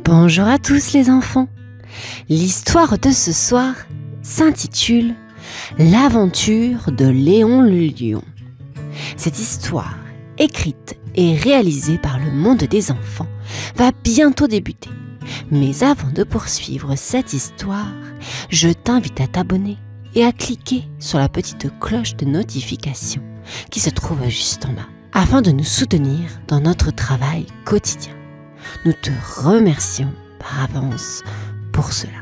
Bonjour à tous les enfants. L'histoire de ce soir s'intitule L'aventure de Léon le lion. Cette histoire, écrite et réalisée par le monde des enfants, va bientôt débuter. Mais avant de poursuivre cette histoire, je t'invite à t'abonner et à cliquer sur la petite cloche de notification qui se trouve juste en bas, afin de nous soutenir dans notre travail quotidien. Nous te remercions par avance pour cela.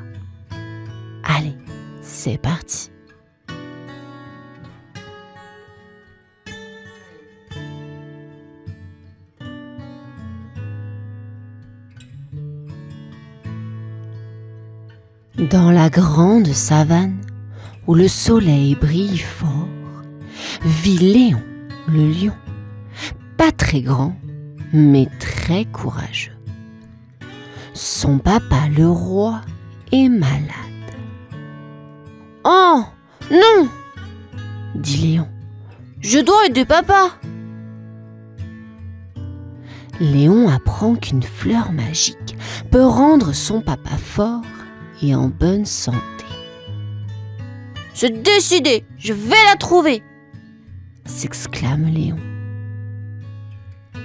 Allez, c'est parti. Dans la grande savane où le soleil brille fort, vit Léon le lion, pas très grand, mais très courageux. Son papa, le roi, est malade. « Oh, non !» dit Léon. « Je dois aider papa !» Léon apprend qu'une fleur magique peut rendre son papa fort et en bonne santé. « C'est décidé, je vais la trouver !» s'exclame Léon.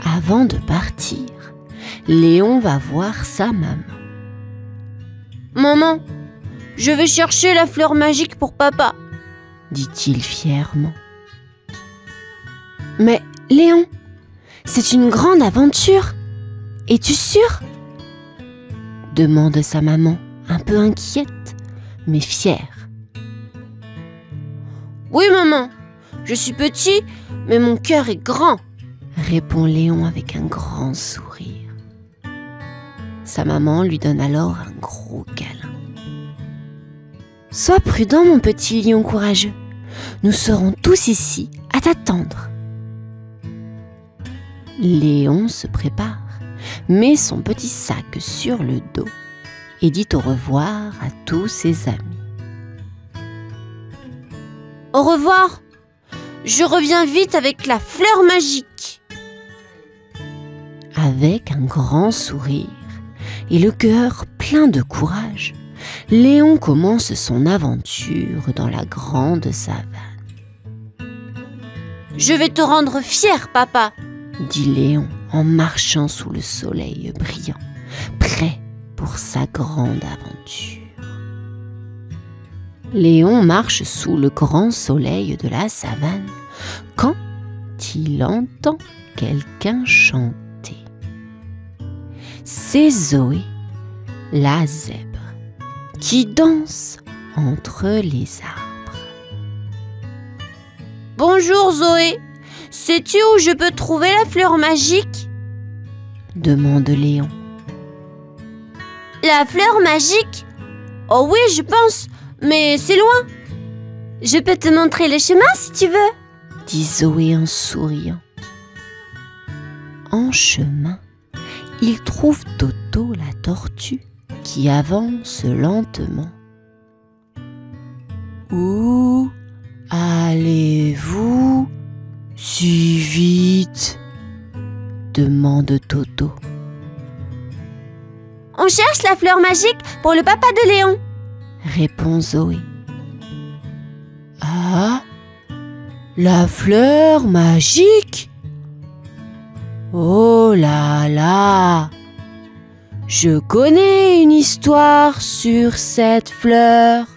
Avant de partir, Léon va voir sa maman. « Maman, je vais chercher la fleur magique pour papa !» dit-il fièrement. « Mais Léon, c'est une grande aventure. Es-tu sûr ?» demande sa maman, un peu inquiète, mais fière. « Oui, maman, je suis petit, mais mon cœur est grand !» répond Léon avec un grand sourire. Sa maman lui donne alors un gros câlin. « Sois prudent, mon petit lion courageux. Nous serons tous ici à t'attendre. » Léon se prépare, met son petit sac sur le dos et dit au revoir à tous ses amis. « Au revoir! Je reviens vite avec la fleur magique !» Avec un grand sourire et le cœur plein de courage, Léon commence son aventure dans la grande savane. « Je vais te rendre fier, papa !» dit Léon en marchant sous le soleil brillant, prêt pour sa grande aventure. Léon marche sous le grand soleil de la savane quand il entend quelqu'un chanter. C'est Zoé, la zèbre, qui danse entre les arbres. « Bonjour Zoé, sais-tu où je peux trouver la fleur magique ?» demande Léon. « La fleur magique ? Oh oui, je pense, mais c'est loin. Je peux te montrer le chemin si tu veux, » dit Zoé en souriant. En chemin, il trouve Toto la tortue qui avance lentement. « Où allez-vous si vite ?» demande Toto. « On cherche la fleur magique pour le papa de Léon !» répond Zoé. « Ah, la fleur magique ? Oh là là! Je connais une histoire sur cette fleur,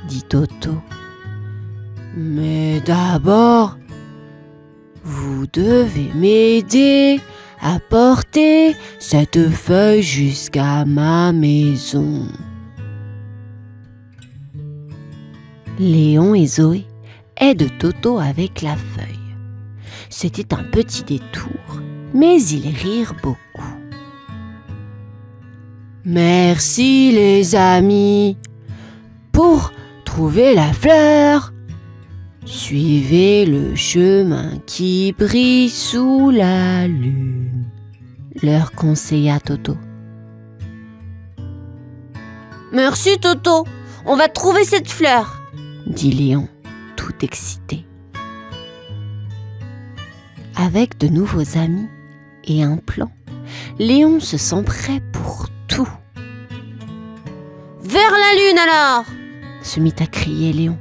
dit Toto. Mais d'abord, vous devez m'aider à porter cette feuille jusqu'à ma maison. » Léon et Zoé aident Toto avec la feuille. C'était un petit détour, mais ils rirent beaucoup. « Merci les amis. Pour trouver la fleur, suivez le chemin qui brille sous la lune, » leur conseilla Toto. « Merci Toto, on va trouver cette fleur !» dit Léon, tout excité. Avec de nouveaux amis et un plan, Léon se sent prêt pour tout. Vers la lune alors! Se mit à crier Léon.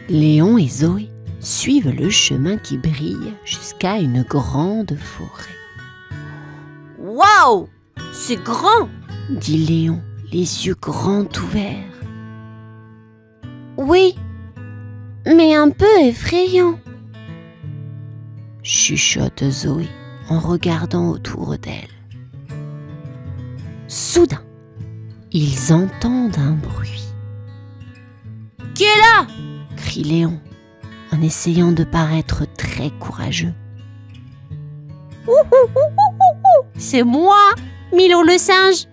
Léon et Zoé suivent le chemin qui brille jusqu'à une grande forêt. Waouh! C'est grand! Dit Léon, les yeux grands ouverts. Oui, mais un peu effrayant. Chuchote Zoé en regardant autour d'elle. Soudain, ils entendent un bruit. Qui est là? Crie Léon en essayant de paraître très courageux. C'est moi, Milo le singe.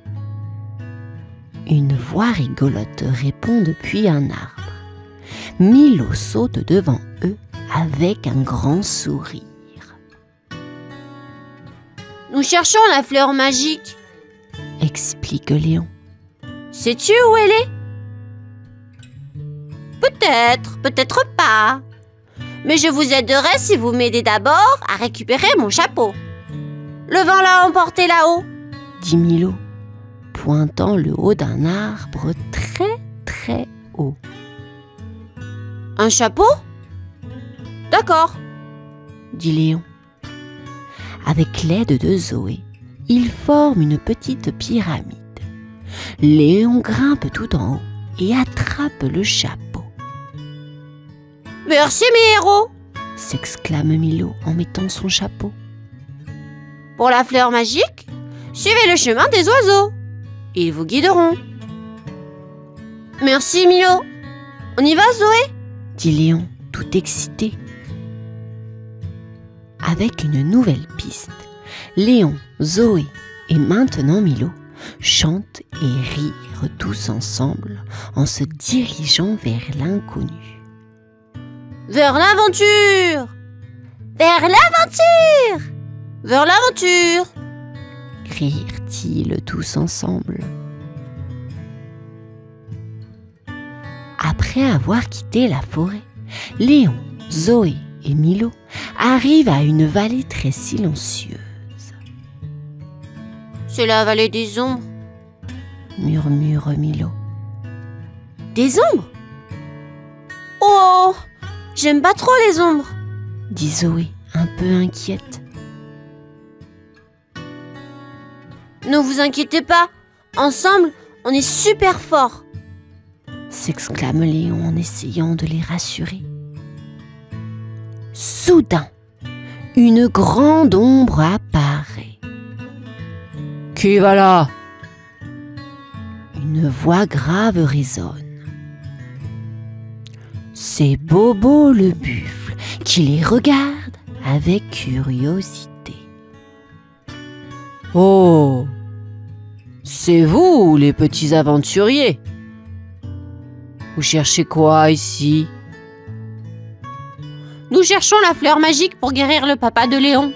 Une voix rigolote répond depuis un arbre. Milo saute devant eux avec un grand sourire. Nous cherchons la fleur magique, explique Léon. Sais-tu où elle est? Peut-être, peut-être pas. Mais je vous aiderai si vous m'aidez d'abord à récupérer mon chapeau. Le vent l'a emporté là-haut, dit Milo, pointant le haut d'un arbre très très haut. Un chapeau? D'accord, dit Léon. Avec l'aide de Zoé, ils forment une petite pyramide. Léon grimpe tout en haut et attrape le chapeau. Merci mes héros, s'exclame Milo en mettant son chapeau. Pour la fleur magique, suivez le chemin des oiseaux. Ils vous guideront. Merci Milo. On y va Zoé? Dit Léon, tout excité. Avec une nouvelle piste, Léon, Zoé et maintenant Milo chantent et rient tous ensemble en se dirigeant vers l'inconnu. Vers l'aventure! Vers l'aventure! Vers l'aventure! Crièrent-ils tous ensemble. Après avoir quitté la forêt, Léon, Zoé et Milo arrivent à une vallée très silencieuse. C'est la vallée des ombres, murmure Milo. Des ombres? Oh, j'aime pas trop les ombres, dit Zoé, un peu inquiète. Ne vous inquiétez pas, ensemble, on est super forts, s'exclame Léon en essayant de les rassurer. Soudain, une grande ombre apparaît. « Qui va là ?» Une voix grave résonne. C'est Bobo le buffle qui les regarde avec curiosité. « Oh, c'est vous les petits aventuriers. Vous cherchez quoi ici ?» Nous cherchons la fleur magique pour guérir le papa de Léon,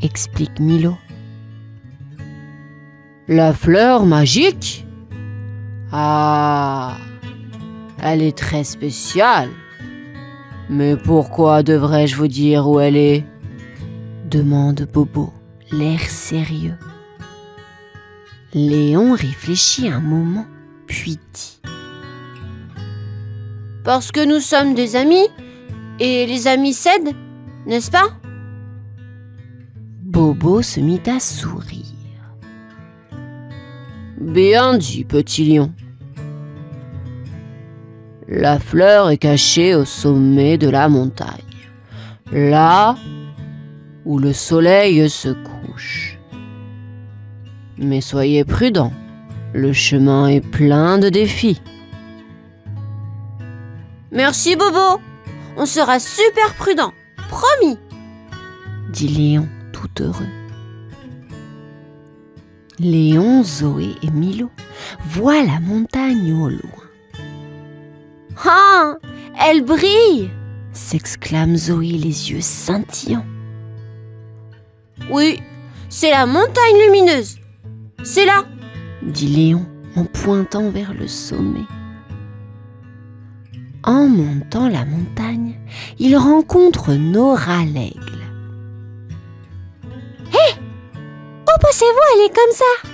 explique Milo. La fleur magique? Ah, elle est très spéciale. Mais pourquoi devrais-je vous dire où elle est? Demande Bobo, l'air sérieux. Léon réfléchit un moment, puis dit. Parce que nous sommes des amis, et les amis s'aident, n'est-ce pas? Bobo se mit à sourire. Bien dit, petit lion. La fleur est cachée au sommet de la montagne, là où le soleil se couche. Mais soyez prudents, le chemin est plein de défis. Merci Bobo, on sera super prudents, promis, dit Léon tout heureux. Léon, Zoé et Milo voient la montagne au loin. « Ah, elle brille !» s'exclame Zoé, les yeux scintillants. « Oui, c'est la montagne lumineuse. C'est là !» dit Léon en pointant vers le sommet. En montant la montagne, il rencontre Nora l'aigle. Hé! Où pensez-vous elle est comme ça?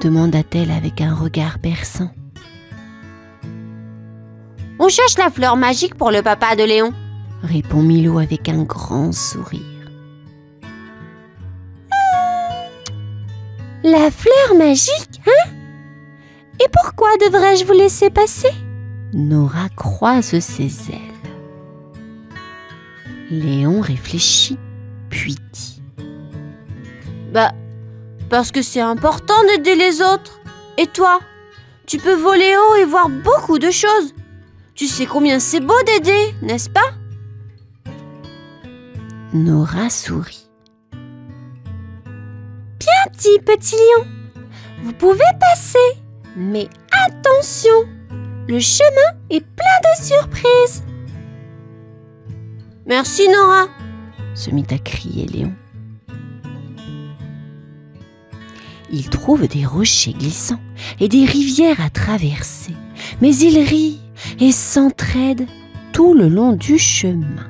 demanda-t-elle avec un regard perçant. On cherche la fleur magique pour le papa de Léon, répond Milo avec un grand sourire. La fleur magique, hein? Et pourquoi devrais-je vous laisser passer? Nora croise ses ailes. Léon réfléchit, puis dit. Parce que c'est important d'aider les autres. Et toi, tu peux voler haut et voir beaucoup de choses. Tu sais combien c'est beau d'aider, n'est-ce pas? Nora sourit. Bien dit, petit lion. Vous pouvez passer, mais attention, le chemin est plein de surprises. Merci, Nora, se mit à crier Léon. Il trouve des rochers glissants et des rivières à traverser, mais ils rient et s'entraident tout le long du chemin.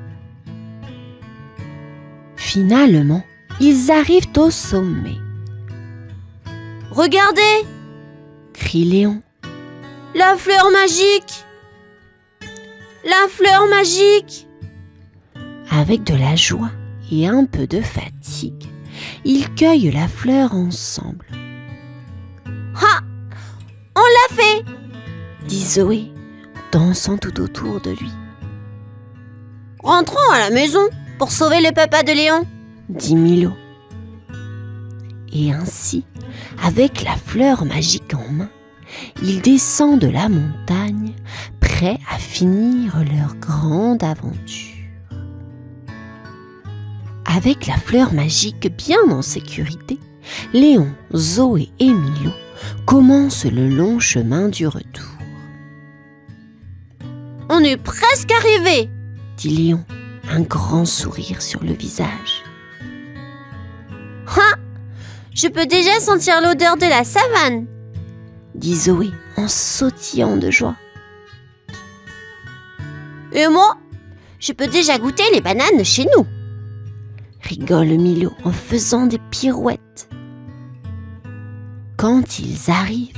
Finalement, ils arrivent au sommet. « Regardez !» crie Léon. « La fleur magique ! La fleur magique !» Avec de la joie et un peu de fatigue, ils cueillent la fleur ensemble. « Ah ! On l'a fait !» dit Zoé, dansant tout autour de lui. « Rentrons à la maison pour sauver le papa de Léon !» dit Milo. Et ainsi, avec la fleur magique en main, ils descendent la montagne, prêts à finir leur grande aventure. Avec la fleur magique bien en sécurité, Léon, Zoé et Milo commencent le long chemin du retour. « On est presque arrivés !» dit Léon, un grand sourire sur le visage. « Ah ! Je peux déjà sentir l'odeur de la savane !» dit Zoé en sautillant de joie. « Et moi, je peux déjà goûter les bananes de chez nous !» rigole Milo en faisant des pirouettes. Quand ils arrivent,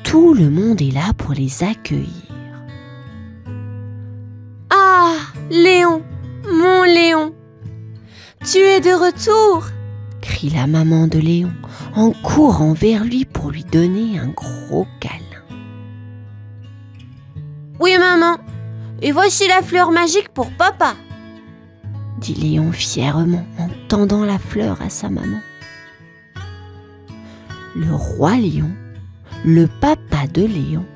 tout le monde est là pour les accueillir. « Ah, Léon, mon Léon, tu es de retour !» crie la maman de Léon en courant vers lui pour lui donner un gros câlin. « Oui, maman, et voici la fleur magique pour papa !» dit Léon fièrement en tendant la fleur à sa maman. Le roi lion, le papa de Léon,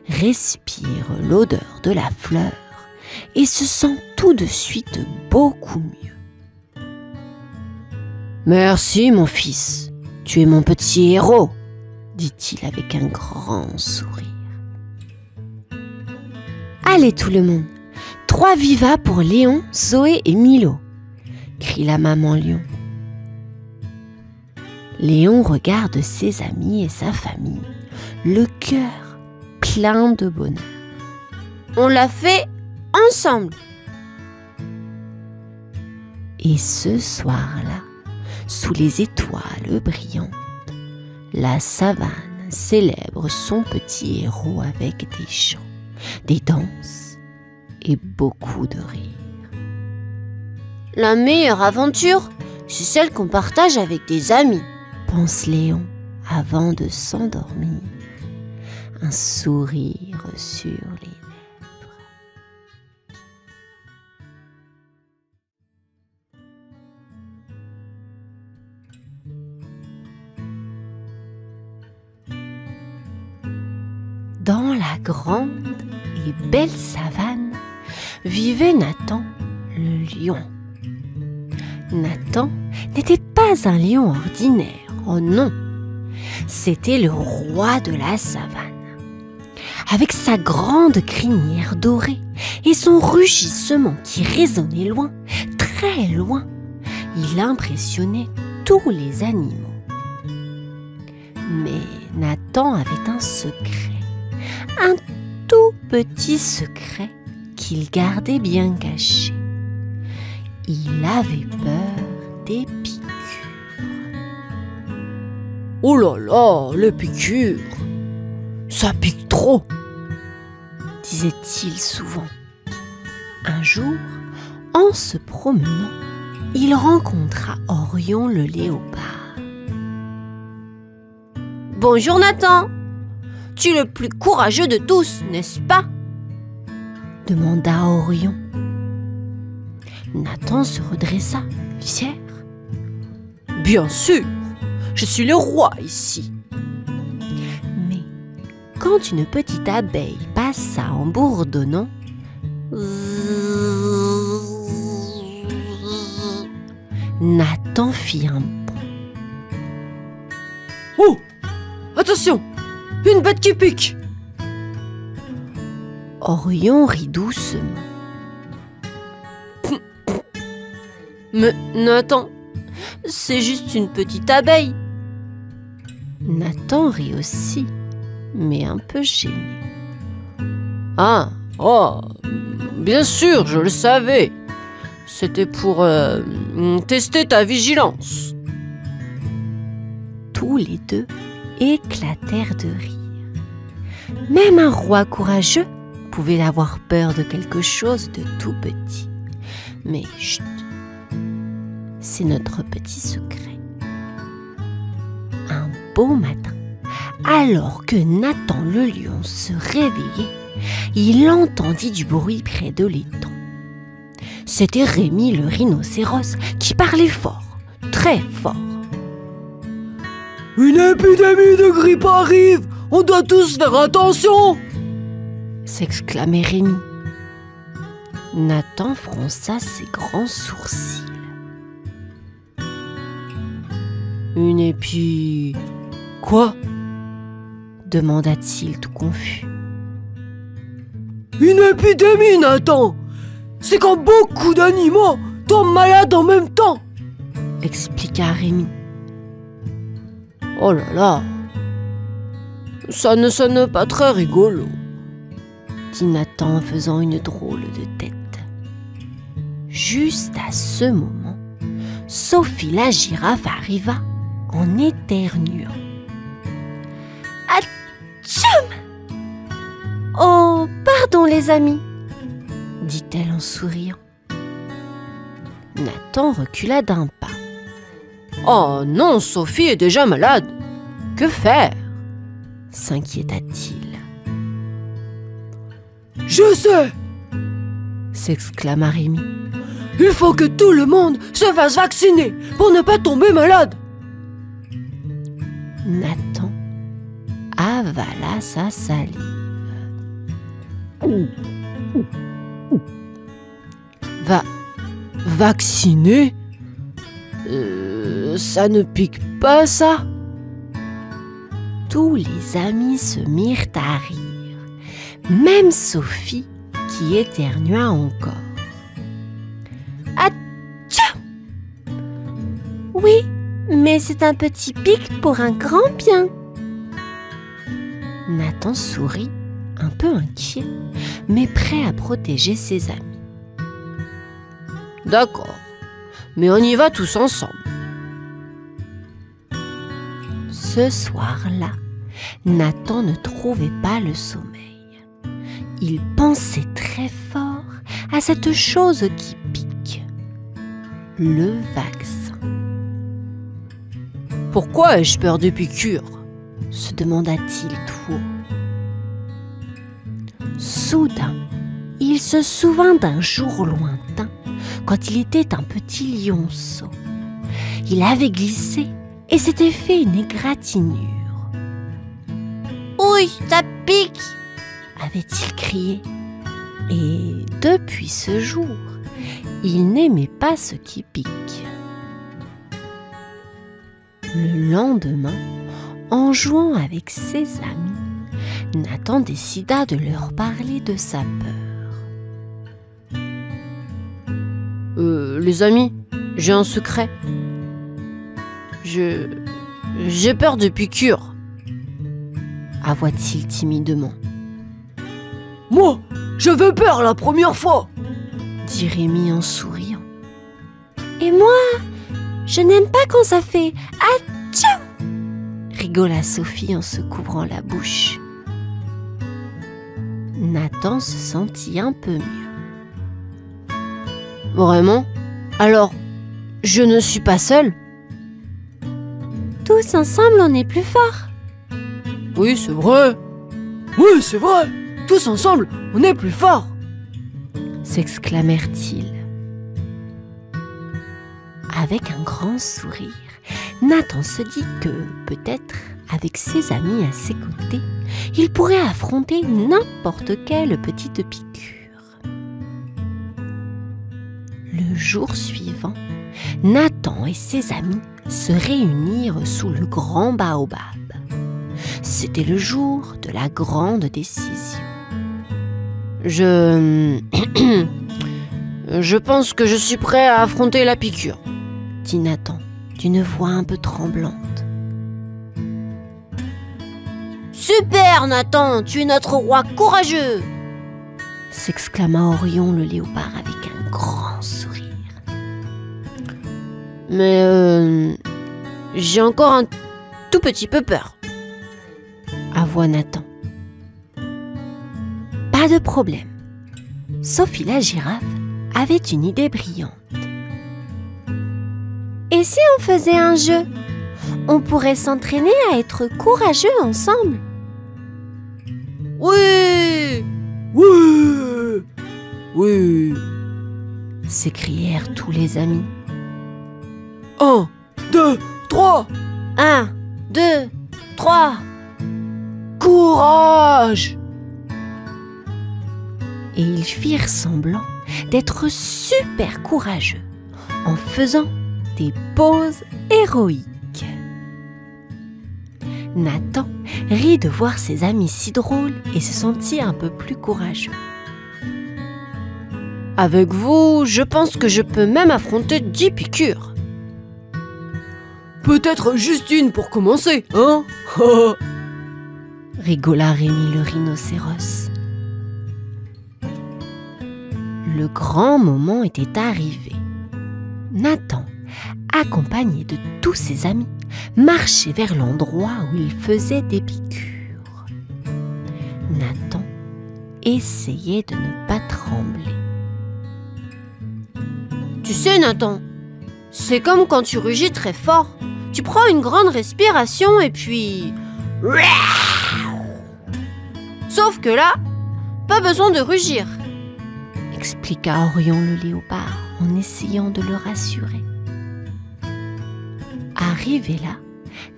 respire l'odeur de la fleur et se sent tout de suite beaucoup mieux. « Merci, mon fils, tu es mon petit héros !» dit-il avec un grand sourire. « Allez tout le monde, 3 vivas pour Léon, Zoé et Milo !» crie la maman lion. Léon regarde ses amis et sa famille, le cœur plein de bonheur. « On l'a fait ensemble !» Et ce soir-là, sous les étoiles brillantes, la savane célèbre son petit héros avec des chants, des danses et beaucoup de rires. La meilleure aventure, c'est celle qu'on partage avec des amis, pense Léon avant de s'endormir, un sourire sur les lèvres. Dans la grande et belle savane vivait Nathan le lion. Nathan n'était pas un lion ordinaire, oh non, c'était le roi de la savane. Avec sa grande crinière dorée et son rugissement qui résonnait loin, très loin, il impressionnait tous les animaux. Mais Nathan avait un secret, un tout petit secret qu'il gardait bien caché. Il avait peur des piqûres. Oh là là, les piqûres, ça pique trop, disait-il souvent. Un jour, en se promenant, il rencontra Orion le léopard. « Bonjour Nathan, tu es le plus courageux de tous, n'est-ce pas ?» demanda Orion. Nathan se redressa, fier. « Bien sûr, je suis le roi ici. » Mais quand une petite abeille passa en bourdonnant, Nathan fit un bond. « Oh, attention, une bête qui pique !» Orion rit doucement. « Mais Nathan, c'est juste une petite abeille. » Nathan rit aussi, mais un peu gêné. « Ah, oh, bien sûr, je le savais. C'était pour tester ta vigilance. » Tous les deux éclatèrent de rire. Même un roi courageux pouvait avoir peur de quelque chose de tout petit. Mais chut, c'est notre petit secret. Un beau matin, alors que Nathan le lion se réveillait, il entendit du bruit près de l'étang. C'était Rémi le rhinocéros qui parlait fort, très fort. « Une épidémie de grippe arrive, on doit tous faire attention !» s'exclamait Rémi. Nathan fronça ses grands sourcils. « Une épi... quoi ?» demanda-t-il tout confus. « Une épidémie, Nathan! C'est quand beaucoup d'animaux tombent malades en même temps !» expliqua Rémi. « Oh là là, ça ne sonne pas très rigolo !» dit Nathan en faisant une drôle de tête. Juste à ce moment, Sophie la girafe arriva en éternuant. « Atchoum ! Oh, pardon les amis !» dit-elle en souriant. Nathan recula d'un pas. « Oh non, Sophie est déjà malade. Que faire ?» s'inquiéta-t-il. « Je sais !» s'exclama Rémi. « Il faut que tout le monde se fasse vacciner pour ne pas tomber malade !» Nathan avala sa salive. Vacciner ? Ça ne pique pas, ça ? Tous les amis se mirent à rire, même Sophie qui éternua encore. Atchoum ! Oui, mais c'est un petit pic pour un grand bien. Nathan sourit, un peu inquiet, mais prêt à protéger ses amis. D'accord, mais on y va tous ensemble. Ce soir-là, Nathan ne trouvait pas le sommeil. Il pensait très fort à cette chose qui pique, le vaccin. « Pourquoi ai-je peur des piqûres ?» se demanda-t-il tout haut. Soudain, il se souvint d'un jour lointain, quand il était un petit lionceau. Il avait glissé et s'était fait une égratignure. « Ouille, ça pique !» avait-il crié. Et depuis ce jour, il n'aimait pas ce qui pique. Le lendemain, en jouant avec ses amis, Nathan décida de leur parler de sa peur. Les amis, j'ai un secret. J'ai peur des piqûres, avoua-t-il timidement. Moi, j'avais peur la première fois, dit Rémi en souriant. Et moi, je n'aime pas quand ça fait atchoum, rigola Sophie en se couvrant la bouche. Nathan se sentit un peu mieux. Vraiment? Alors, je ne suis pas seul? Tous ensemble, on est plus forts. Oui, c'est vrai. Oui, c'est vrai. Tous ensemble, on est plus forts. S'exclamèrent-ils. Avec un grand sourire, Nathan se dit que, peut-être, avec ses amis à ses côtés, il pourrait affronter n'importe quelle petite piqûre. Le jour suivant, Nathan et ses amis se réunirent sous le grand baobab. C'était le jour de la grande décision. Je pense que je suis prêt à affronter la piqûre, dit Nathan, d'une voix un peu tremblante. Super, Nathan, tu es notre roi courageux, s'exclama Orion le léopard avec un grand sourire. Mais j'ai encore un tout petit peu peur, avoua Nathan. Pas de problème. Sophie la girafe avait une idée brillante. Et si on faisait un jeu? On pourrait s'entraîner à être courageux ensemble. Oui! Oui! Oui! s'écrièrent tous les amis. 1, 2, 3! 1, 2, 3. Courage! Et ils firent semblant d'être super courageux en faisant des poses héroïques. Nathan rit de voir ses amis si drôles et se sentit un peu plus courageux. Avec vous, je pense que je peux même affronter 10 piqûres. Peut-être juste une pour commencer, hein? Rigola Rémi le rhinocéros. Le grand moment était arrivé. Nathan, accompagné de tous ses amis, marchait vers l'endroit où il faisait des piqûres. Nathan essayait de ne pas trembler. Tu sais, Nathan, c'est comme quand tu rugis très fort. Tu prends une grande respiration et puis... Sauf que là, pas besoin de rugir, expliqua Orion le léopard en essayant de le rassurer. Arrivé là,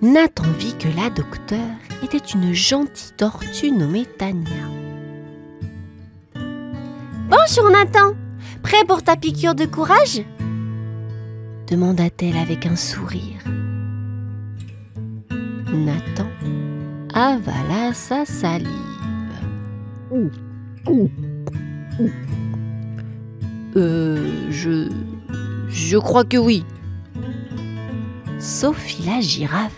Nathan vit que la docteure était une gentille tortue nommée Tania. Bonjour Nathan, prêt pour ta piqûre de courage? Demanda-t-elle avec un sourire. Nathan avala sa salive. Je crois que oui. Sophie la girafe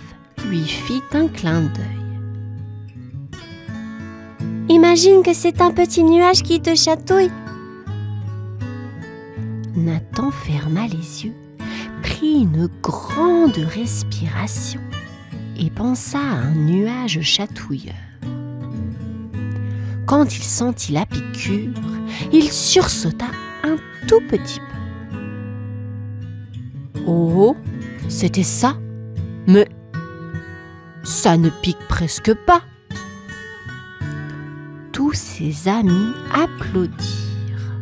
lui fit un clin d'œil. Imagine que c'est un petit nuage qui te chatouille. Nathan ferma les yeux, prit une grande respiration et pensa à un nuage chatouilleur. Quand il sentit la piqûre, il sursauta un tout petit peu. Oh, c'était ça? Mais ça ne pique presque pas. Tous ses amis applaudirent.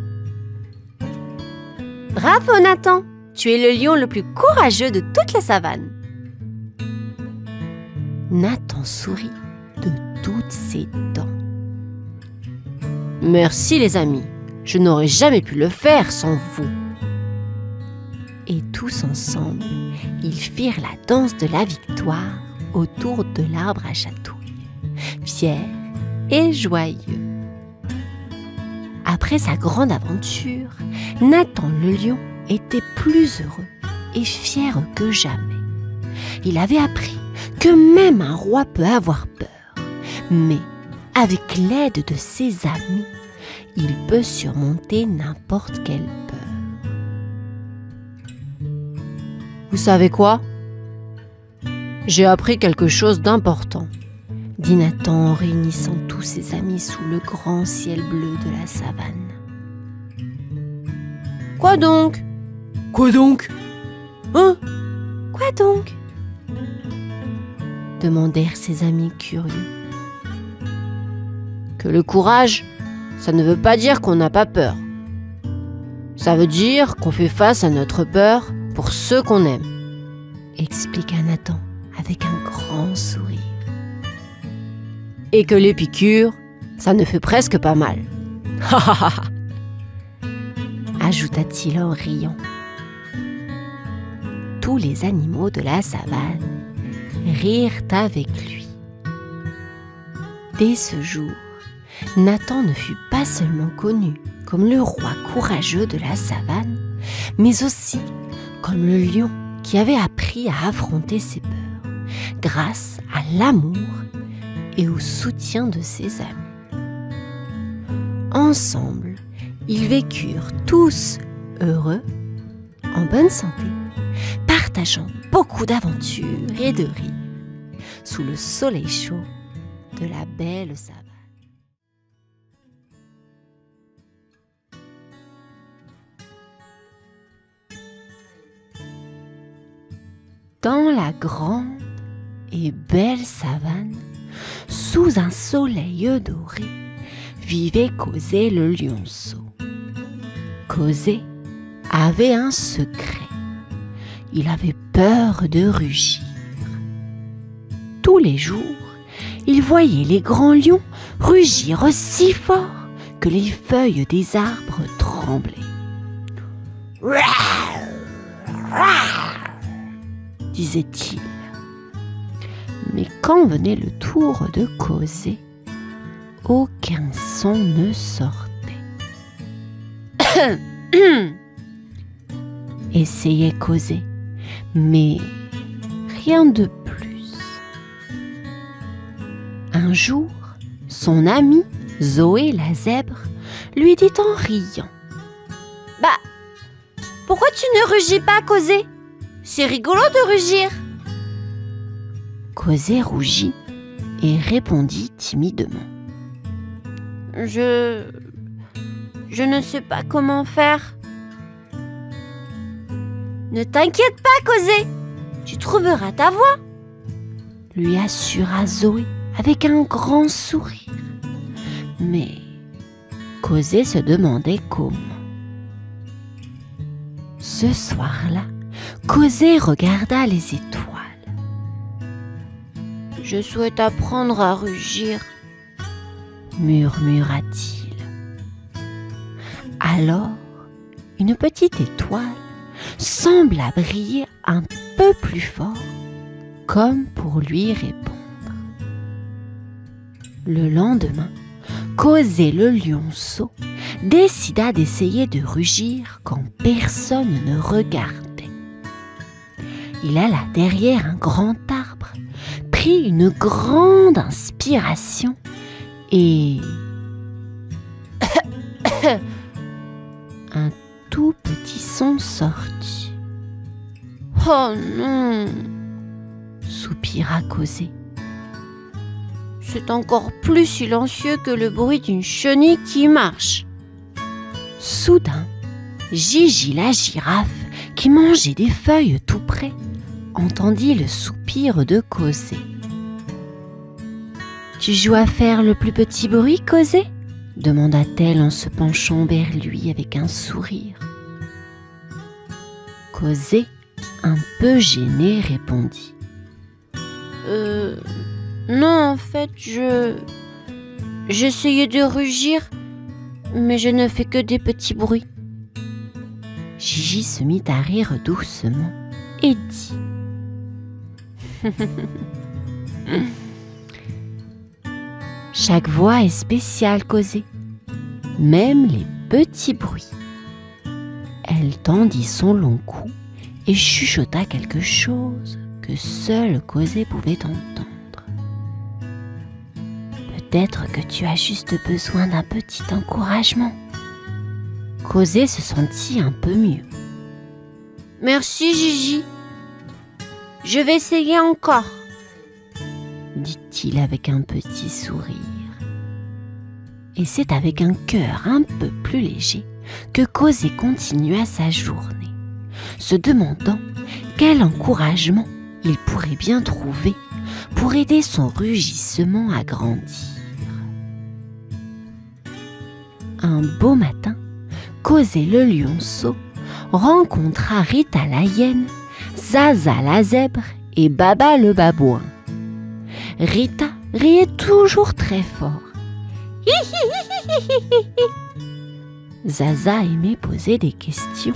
Bravo Nathan, tu es le lion le plus courageux de toute la savane. Nathan sourit de toutes ses dents. Merci les amis, je n'aurais jamais pu le faire sans vous. Et tous ensemble, ils firent la danse de la victoire autour de l'arbre à chatouille, fiers et joyeux. Après sa grande aventure, Nathan le lion était plus heureux et fier que jamais. Il avait appris que même un roi peut avoir peur, mais avec l'aide de ses amis, il peut surmonter n'importe quelle peur. Vous savez quoi? j'ai appris quelque chose d'important. dit Nathan en réunissant tous ses amis sous le grand ciel bleu de la savane. Quoi donc? Quoi donc? Hein? Quoi donc? demandèrent ses amis curieux. Que le courage, ça ne veut pas dire qu'on n'a pas peur. Ça veut dire qu'on fait face à notre peur pour ceux qu'on aime. Expliqua Nathan avec un grand sourire. Et que les piqûres, ça ne fait presque pas mal. Ajouta-t-il en riant. Tous les animaux de la savane rirent avec lui. Dès ce jour, Nathan ne fut pas seulement connu comme le roi courageux de la savane, mais aussi comme le lion qui avait appris à affronter ses peurs grâce à l'amour et au soutien de ses amis. Ensemble, ils vécurent tous heureux, en bonne santé, partageant beaucoup d'aventures et de rires sous le soleil chaud de la belle savane. Dans la grande et belle savane, sous un soleil doré, vivait Cosé le lionceau. Cosé avait un secret. Il avait peur de rugir. Tous les jours, il voyait les grands lions rugir si fort que les feuilles des arbres tremblaient. Disait-il. Mais quand venait le tour de causer, aucun son ne sortait. Essayait causer, mais rien de plus. Un jour, son amie Zoé la zèbre lui dit en riant: Bah, pourquoi tu ne rugis pas, Cosé? C'est rigolo de rugir. Cosé rougit et répondit timidement: Je ne sais pas comment faire. Ne t'inquiète pas, Cosé. Tu trouveras ta voix, lui assura Zoé avec un grand sourire. Mais Cosé se demandait comment. Ce soir-là, Cosé regarda les étoiles. Je souhaite apprendre à rugir, murmura-t-il. Alors, une petite étoile sembla briller un peu plus fort, comme pour lui répondre. Le lendemain, Cosé le lionceau décida d'essayer de rugir quand personne ne regardait. Il alla derrière un grand arbre, prit une grande inspiration et un tout petit son sortit. « Oh non !» soupira Cosé. « C'est encore plus silencieux que le bruit d'une chenille qui marche. » Soudain, Gigi la girafe, qui mangeait des feuilles tout près, entendit le soupir de Cosé. « Tu joues à faire le plus petit bruit, Cosé ?» demanda-t-elle en se penchant vers lui avec un sourire. Cosé, un peu gêné, répondit: Non, en fait, j'essayais de rugir, mais je ne fais que des petits bruits. » Gigi se mit à rire doucement et dit: Chaque voix est spéciale, Cosé, même les petits bruits. Elle tendit son long cou et chuchota quelque chose que seul Cosé pouvait entendre. Peut-être que tu as juste besoin d'un petit encouragement. Cosé se sentit un peu mieux. Merci, Gigi. Je vais essayer encore. Dit-il avec un petit sourire. Et c'est avec un cœur un peu plus léger que Cosé continua sa journée, se demandant quel encouragement il pourrait bien trouver pour aider son rugissement à grandir. Un beau matin, Cosé le lionceau rencontra Rita la hyène, Zaza la zèbre et Baba le babouin. Rita riait toujours très fort. Zaza aimait poser des questions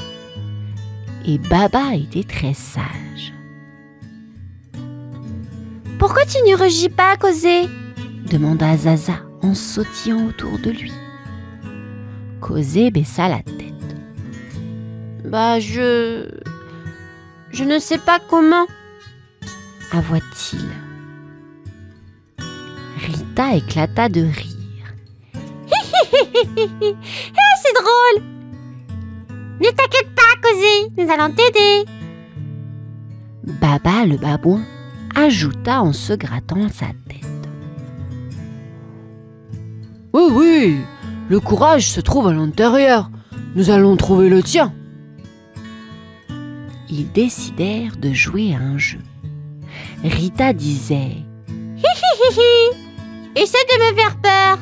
et Baba était très sage. Pourquoi tu ne rugis pas, Cosé? Demanda Zaza en sautillant autour de lui. Cosé baissa la tête. Bah, je ne sais pas comment, avoua-t-il. Rita éclata de rire. C'est drôle. Ne t'inquiète pas, Cosé, nous allons t'aider. Baba le babouin ajouta en se grattant sa tête. Oui, oui, le courage se trouve à l'intérieur. Nous allons trouver le tien. Ils décidèrent de jouer à un jeu. Rita disait « Essaie de me faire peur !»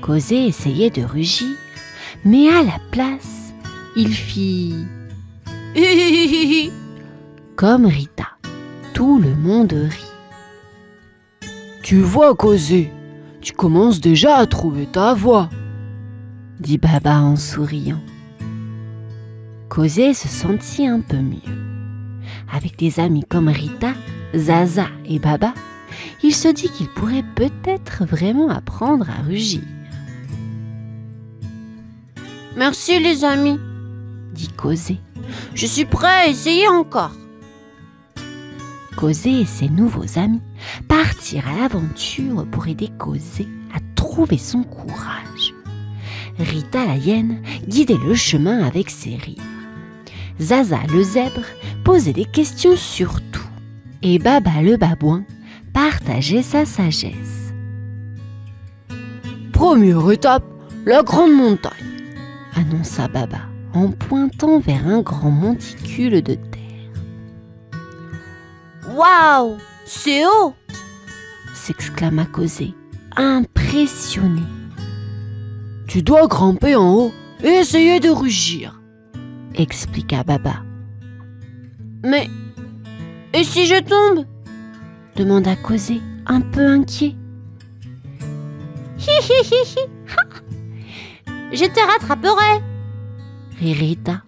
Cosé essayait de rugir, mais à la place, il fit comme Rita. Tout le monde rit. Tu vois, Cosé, tu commences déjà à trouver ta voix, dit Baba en souriant. Cosé se sentit un peu mieux. Avec des amis comme Rita, Zaza et Baba, il se dit qu'il pourrait peut-être vraiment apprendre à rugir. Merci les amis, dit Cosé. Je suis prêt à essayer encore. Cosé et ses nouveaux amis partirent à l'aventure pour aider Cosé à trouver son courage. Rita la hyène guidait le chemin avec ses rires. Zaza le zèbre posait des questions sur tout. Et Baba le babouin partageait sa sagesse. Première étape, la grande montagne, annonça Baba en pointant vers un grand monticule de terre. Waouh, c'est haut! S'exclama Cosé, impressionné. Tu dois grimper en haut et essayer de rugir, expliqua Baba. Mais, et si je tombe? Demanda Cosé, un peu inquiet. Je te rattraperai, rit Rita.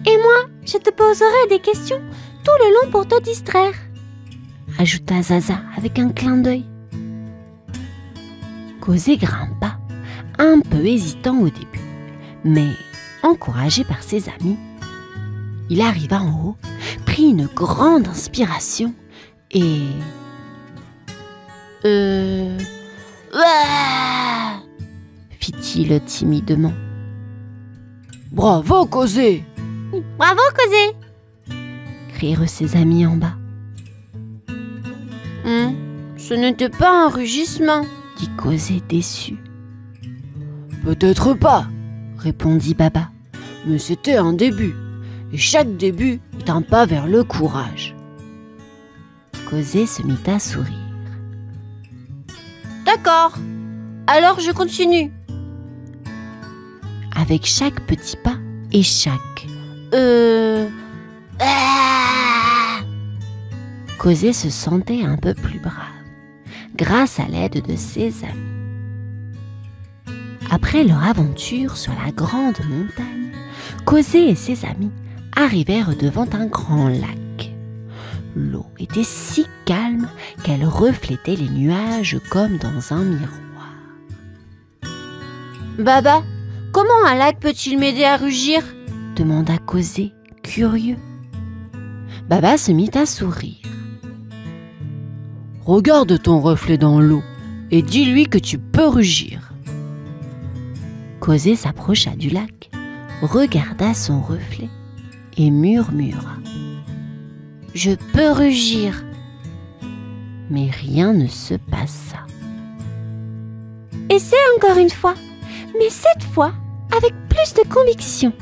Et moi, je te poserai des questions tout le long pour te distraire, ajouta Zaza avec un clin d'œil. Cosé grimpa, un peu hésitant au début, mais encouragé par ses amis. Il arriva en haut, prit une grande inspiration et... fit-il timidement. Bravo, Cosé! Bravo, Cosé! Crirent ses amis en bas. Ce n'était pas un rugissement, dit Cosé déçu. Peut-être pas, répondit Baba. Mais c'était un début, et chaque début est un pas vers le courage. Cosé se mit à sourire. D'accord, alors je continue. Avec chaque petit pas et chaque Cosé se sentait un peu plus brave, grâce à l'aide de ses amis. Après leur aventure sur la grande montagne, Cosé et ses amis arrivèrent devant un grand lac. L'eau était si calme qu'elle reflétait les nuages comme dans un miroir. Baba, comment un lac peut-il m'aider à rugir? Demanda Cosé, curieux. Baba se mit à sourire. Regarde ton reflet dans l'eau et dis-lui que tu peux rugir. Cosé s'approcha du lac, regarda son reflet et murmura. Je peux rugir. Mais rien ne se passa. Essaie encore une fois, mais cette fois avec plus de conviction,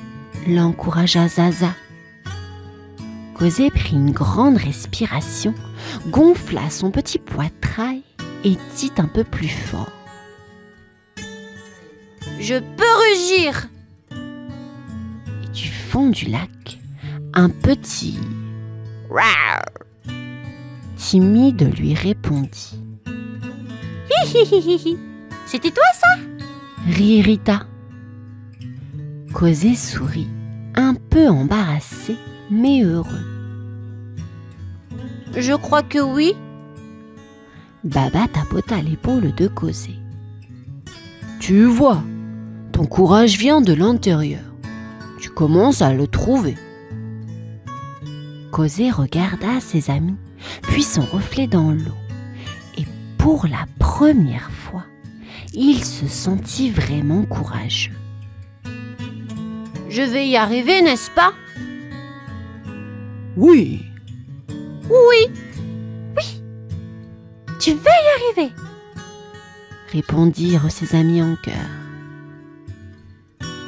l'encouragea Zaza. Cosé prit une grande respiration, gonfla son petit poitrail et dit un peu plus fort. Je peux rugir. Et du fond du lac, un petit timide lui répondit. C'était toi ça? Rit Rita. Cosé sourit, un peu embarrassé, mais heureux. Je crois que oui. Baba tapota l'épaule de Cosé. Tu vois, ton courage vient de l'intérieur. Tu commences à le trouver. Cosé regarda ses amis, puis son reflet dans l'eau. Et pour la première fois, il se sentit vraiment courageux. Je vais y arriver, n'est-ce pas? Oui, Oui. Tu vas y arriver. Répondirent ses amis en chœur.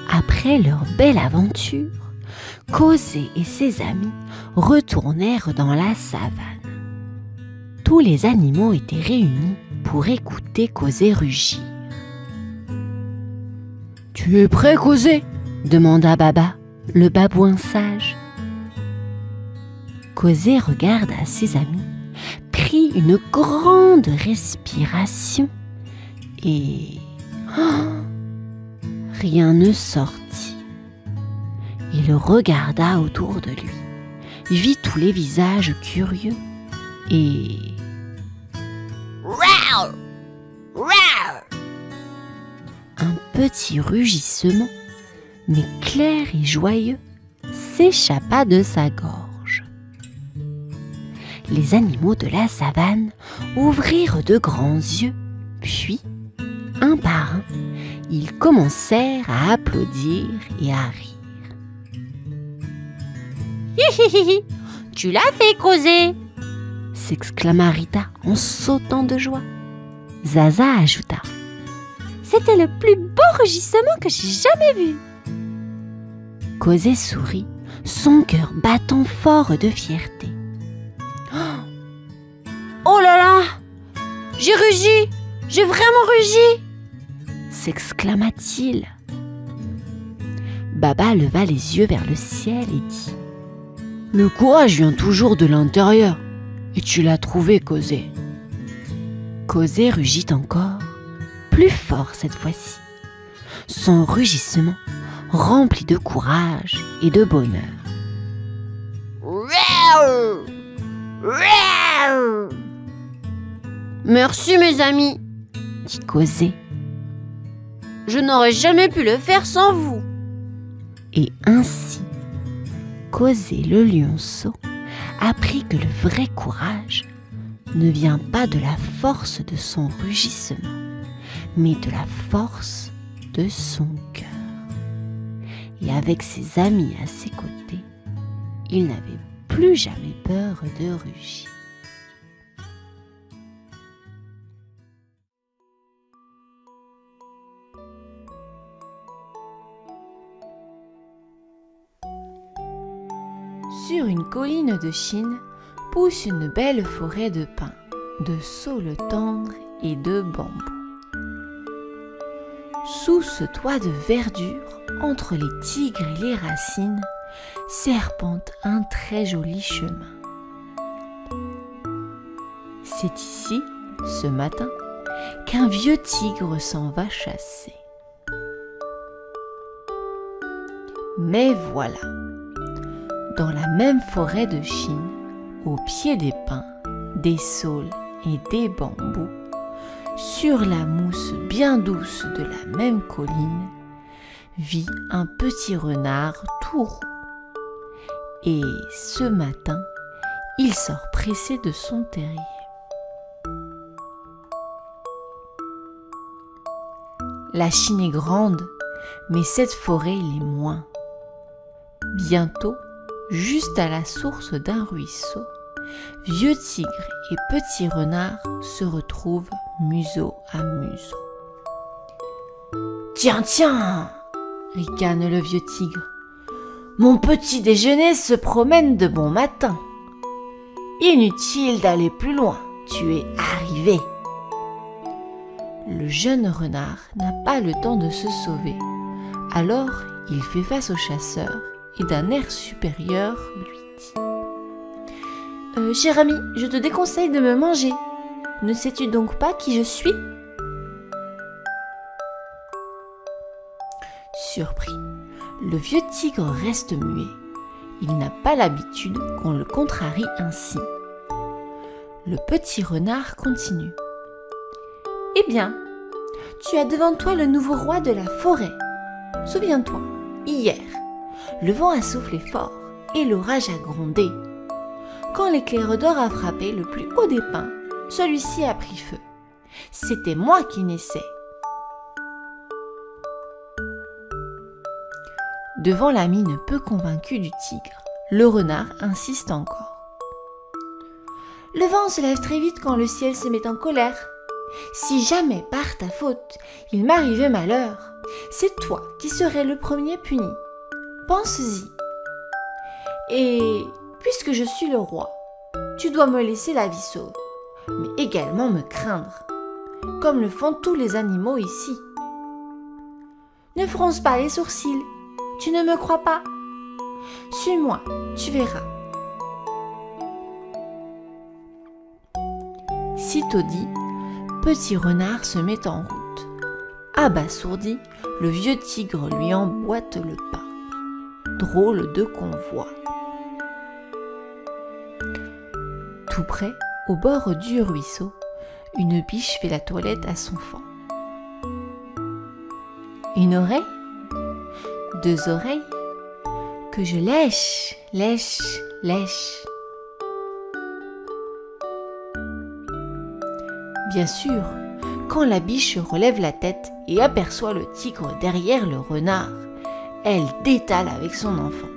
Après leur belle aventure, Cosé et ses amis retournèrent dans la savane. Tous les animaux étaient réunis pour écouter Cosé rugir. « Tu es prêt, Cosé ?» demanda Baba, le babouin sage. Cosé regarda ses amis, prit une grande respiration et rien ne sortit. Il regarda autour de lui, vit tous les visages curieux et un petit rugissement, mais clair et joyeux, s'échappa de sa gorge. Les animaux de la savane ouvrirent de grands yeux, puis, un par un, ils commencèrent à applaudir et à rire. Tu l'as fait, Cosé. S'exclama Rita en sautant de joie. Zaza ajouta. C'était le plus beau rugissement que j'ai jamais vu. Cosé sourit, son cœur battant fort de fierté. Oh là là! J'ai rugi! J'ai vraiment rugi! S'exclama-t-il. Baba leva les yeux vers le ciel et dit. Le courage vient toujours de l'intérieur. Et tu l'as trouvé, Cosé. Cosé rugit encore, plus fort cette fois-ci. Son rugissement rempli de courage et de bonheur. Merci mes amis, dit Cosé. Je n'aurais jamais pu le faire sans vous. Et ainsi, Cosé le lionceau apprit que le vrai courage ne vient pas de la force de son rugissement, mais de la force de son cœur. Et avec ses amis à ses côtés, il n'avait plus jamais peur de rugir. Sur une colline de Chine pousse une belle forêt de pins, de saules tendres et de bambous. Sous ce toit de verdure, entre les tigres et les racines, serpente un très joli chemin. C'est ici, ce matin, qu'un vieux tigre s'en va chasser. Mais voilà, dans la même forêt de Chine, au pied des pins, des saules et des bambous, sur la mousse bien douce de la même colline, vit un petit renard tout roux. Et ce matin, il sort pressé de son terrier. La Chine est grande, mais cette forêt l'est moins. Bientôt, juste à la source d'un ruisseau, Vieux tigre et petit renard se retrouvent museau à museau. « Tiens, tiens !» ricane le vieux tigre. « Mon petit déjeuner se promène de bon matin. Inutile d'aller plus loin, tu es arrivé. » Le jeune renard n'a pas le temps de se sauver. Alors, il fait face au chasseur et d'un air supérieur lui dit « Cher ami, je te déconseille de me manger. Ne sais-tu donc pas qui je suis ?» Surpris, le vieux tigre reste muet. Il n'a pas l'habitude qu'on le contrarie ainsi. Le petit renard continue. « Eh bien, tu as devant toi le nouveau roi de la forêt. Souviens-toi, hier, le vent a soufflé fort et l'orage a grondé. Quand l'éclair d'or a frappé le plus haut des pins, celui-ci a pris feu. C'était moi qui naissais. » Devant la mine peu convaincue du tigre, le renard insiste encore. « Le vent se lève très vite quand le ciel se met en colère. Si jamais, par ta faute, il m'arrivait malheur, c'est toi qui serais le premier puni. Pense-y. Et puisque je suis le roi, tu dois me laisser la vie sauve, mais également me craindre, comme le font tous les animaux ici. Ne fronce pas les sourcils, tu ne me crois pas? Suis-moi, tu verras. » Sitôt dit, petit renard se met en route. Abasourdi, le vieux tigre lui emboîte le pas. Drôle de convoi. Tout près, au bord du ruisseau, une biche fait la toilette à son faon. Une oreille? 2 oreilles? Que je lèche, lèche, lèche. Bien sûr, quand la biche relève la tête et aperçoit le tigre derrière le renard, elle détale avec son enfant.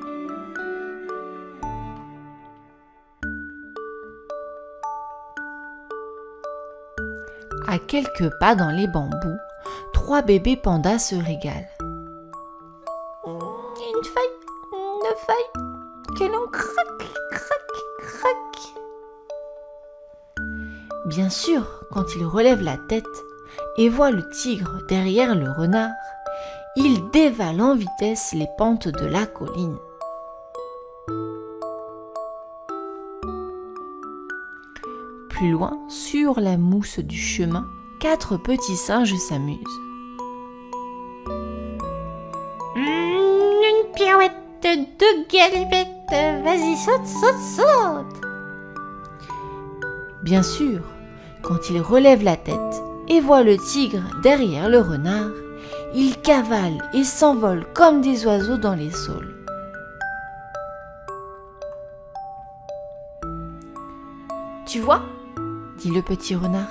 À quelques pas dans les bambous, 3 bébés pandas se régalent. Une feuille, 2 feuilles, que l'on craque, craque, craque. Bien sûr, quand il relève la tête et voit le tigre derrière le renard, il dévale en vitesse les pentes de la colline. Plus loin, sur la mousse du chemin, 4 petits singes s'amusent. Une pirouette, 2 galipettes, vas-y saute, saute, saute. Bien sûr, quand il relève la tête et voit le tigre derrière le renard, il cavale et s'envole comme des oiseaux dans les saules. Tu vois, dit le petit renard,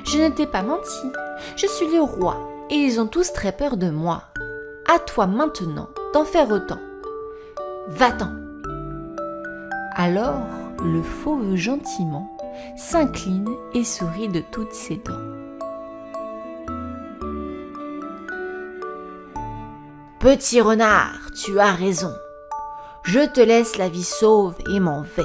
je ne t'ai pas menti, je suis le roi et ils ont tous très peur de moi. À toi maintenant d'en faire autant. Va-t'en. Alors le fauve gentiment s'incline et sourit de toutes ses dents. Petit renard, tu as raison. Je te laisse la vie sauve et m'en vais.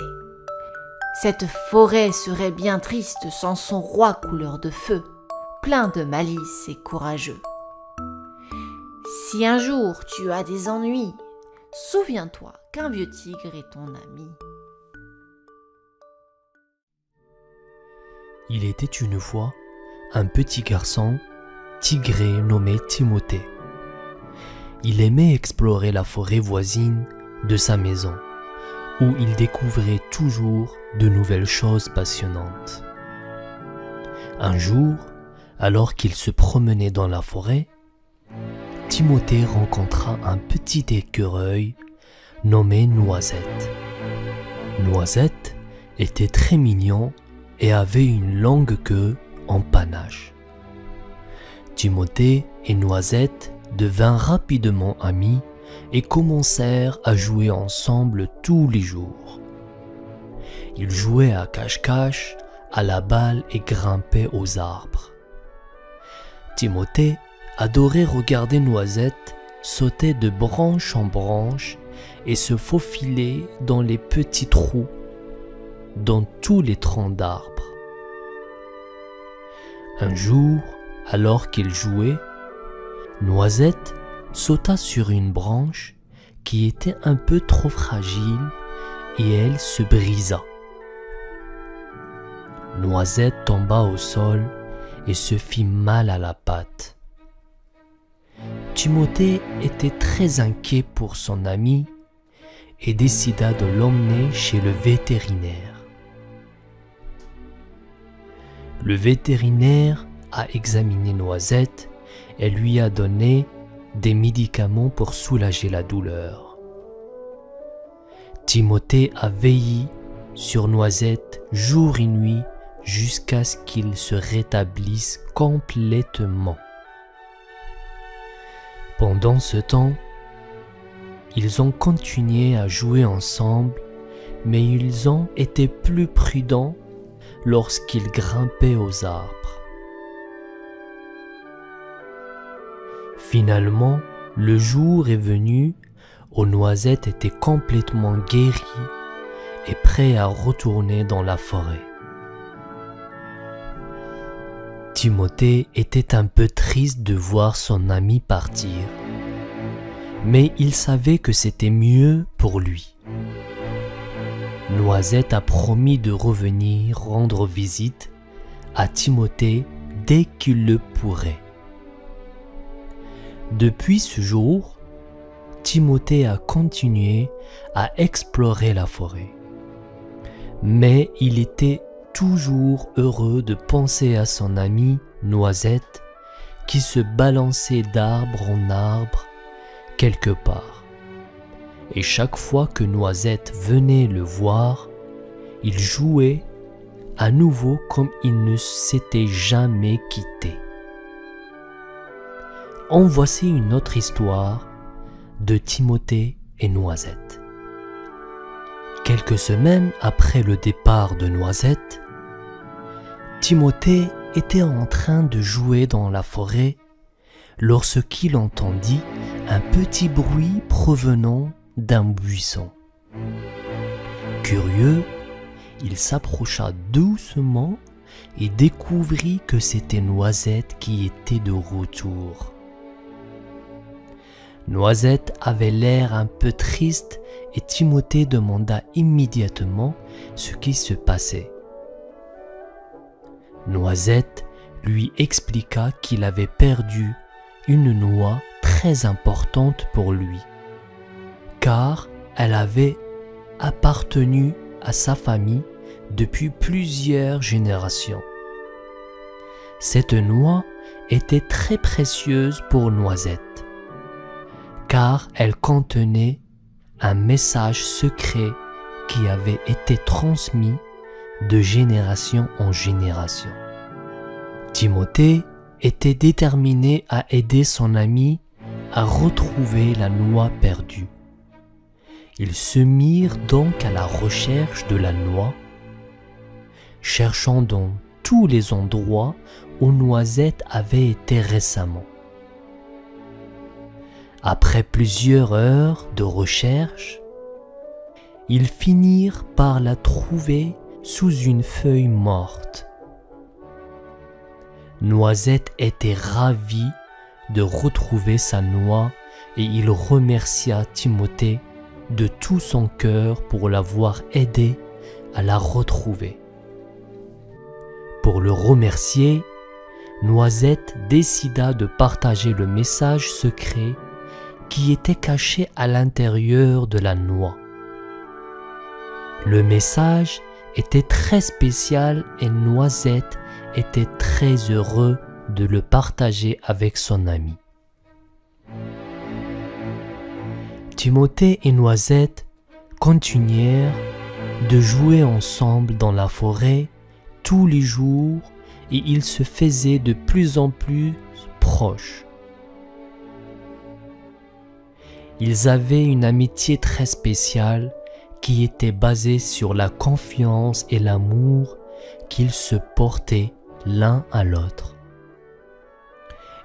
Cette forêt serait bien triste sans son roi couleur de feu, plein de malice et courageux. Si un jour tu as des ennuis, souviens-toi qu'un vieux tigre est ton ami. Il était une fois un petit garçon tigré nommé Timothée. Il aimait explorer la forêt voisine de sa maison, où il découvrait toujours de nouvelles choses passionnantes. Un jour, alors qu'il se promenait dans la forêt, Timothée rencontra un petit écureuil nommé Noisette. Noisette était très mignon et avait une longue queue en panache. Timothée et Noisette devinrent rapidement amis et commencèrent à jouer ensemble tous les jours. Ils jouaient à cache-cache, à la balle et grimpaient aux arbres. Timothée adorait regarder Noisette sauter de branche en branche et se faufiler dans les petits trous, dans tous les troncs d'arbres. Un jour, alors qu'il jouait, Noisette sauta sur une branche qui était un peu trop fragile et elle se brisa. Noisette tomba au sol et se fit mal à la patte. Timothée était très inquiet pour son ami et décida de l'emmener chez le vétérinaire. Le vétérinaire a examiné Noisette et lui a donné des médicaments pour soulager la douleur. Timothée a veillé sur Noisette jour et nuit jusqu'à ce qu'il se rétablisse complètement. Pendant ce temps, ils ont continué à jouer ensemble, mais ils ont été plus prudents lorsqu'ils grimpaient aux arbres. Finalement, le jour est venu où Noisette était complètement guéri et prêt à retourner dans la forêt. Timothée était un peu triste de voir son ami partir, mais il savait que c'était mieux pour lui. Noisette a promis de revenir rendre visite à Timothée dès qu'il le pourrait. Depuis ce jour, Timothée a continué à explorer la forêt, mais il était toujours heureux de penser à son ami Noisette qui se balançait d'arbre en arbre quelque part. Et chaque fois que Noisette venait le voir, il jouait à nouveau comme il ne s'était jamais quitté. En voici une autre histoire de Timothée et Noisette. Quelques semaines après le départ de Noisette, Timothée était en train de jouer dans la forêt lorsqu'il entendit un petit bruit provenant d'un buisson. Curieux, il s'approcha doucement et découvrit que c'était Noisette qui était de retour. Noisette avait l'air un peu triste et Timothée demanda immédiatement ce qui se passait. Noisette lui expliqua qu'il avait perdu une noix très importante pour lui, car elle avait appartenu à sa famille depuis plusieurs générations. Cette noix était très précieuse pour Noisette, car elle contenait un message secret qui avait été transmis de génération en génération. Timothée était déterminé à aider son ami à retrouver la noix perdue. Ils se mirent donc à la recherche de la noix, cherchant dans tous les endroits où Noisette avait été récemment. Après plusieurs heures de recherche, ils finirent par la trouver sous une feuille morte. Noisette était ravi de retrouver sa noix et il remercia Timothée de tout son cœur pour l'avoir aidé à la retrouver. Pour le remercier, Noisette décida de partager le message secret qui était caché à l'intérieur de la noix. Le message était très spécial et Noisette était très heureux de le partager avec son ami. Timothée et Noisette continuèrent de jouer ensemble dans la forêt tous les jours et ils se faisaient de plus en plus proches. Ils avaient une amitié très spéciale qui était basée sur la confiance et l'amour qu'ils se portaient l'un à l'autre.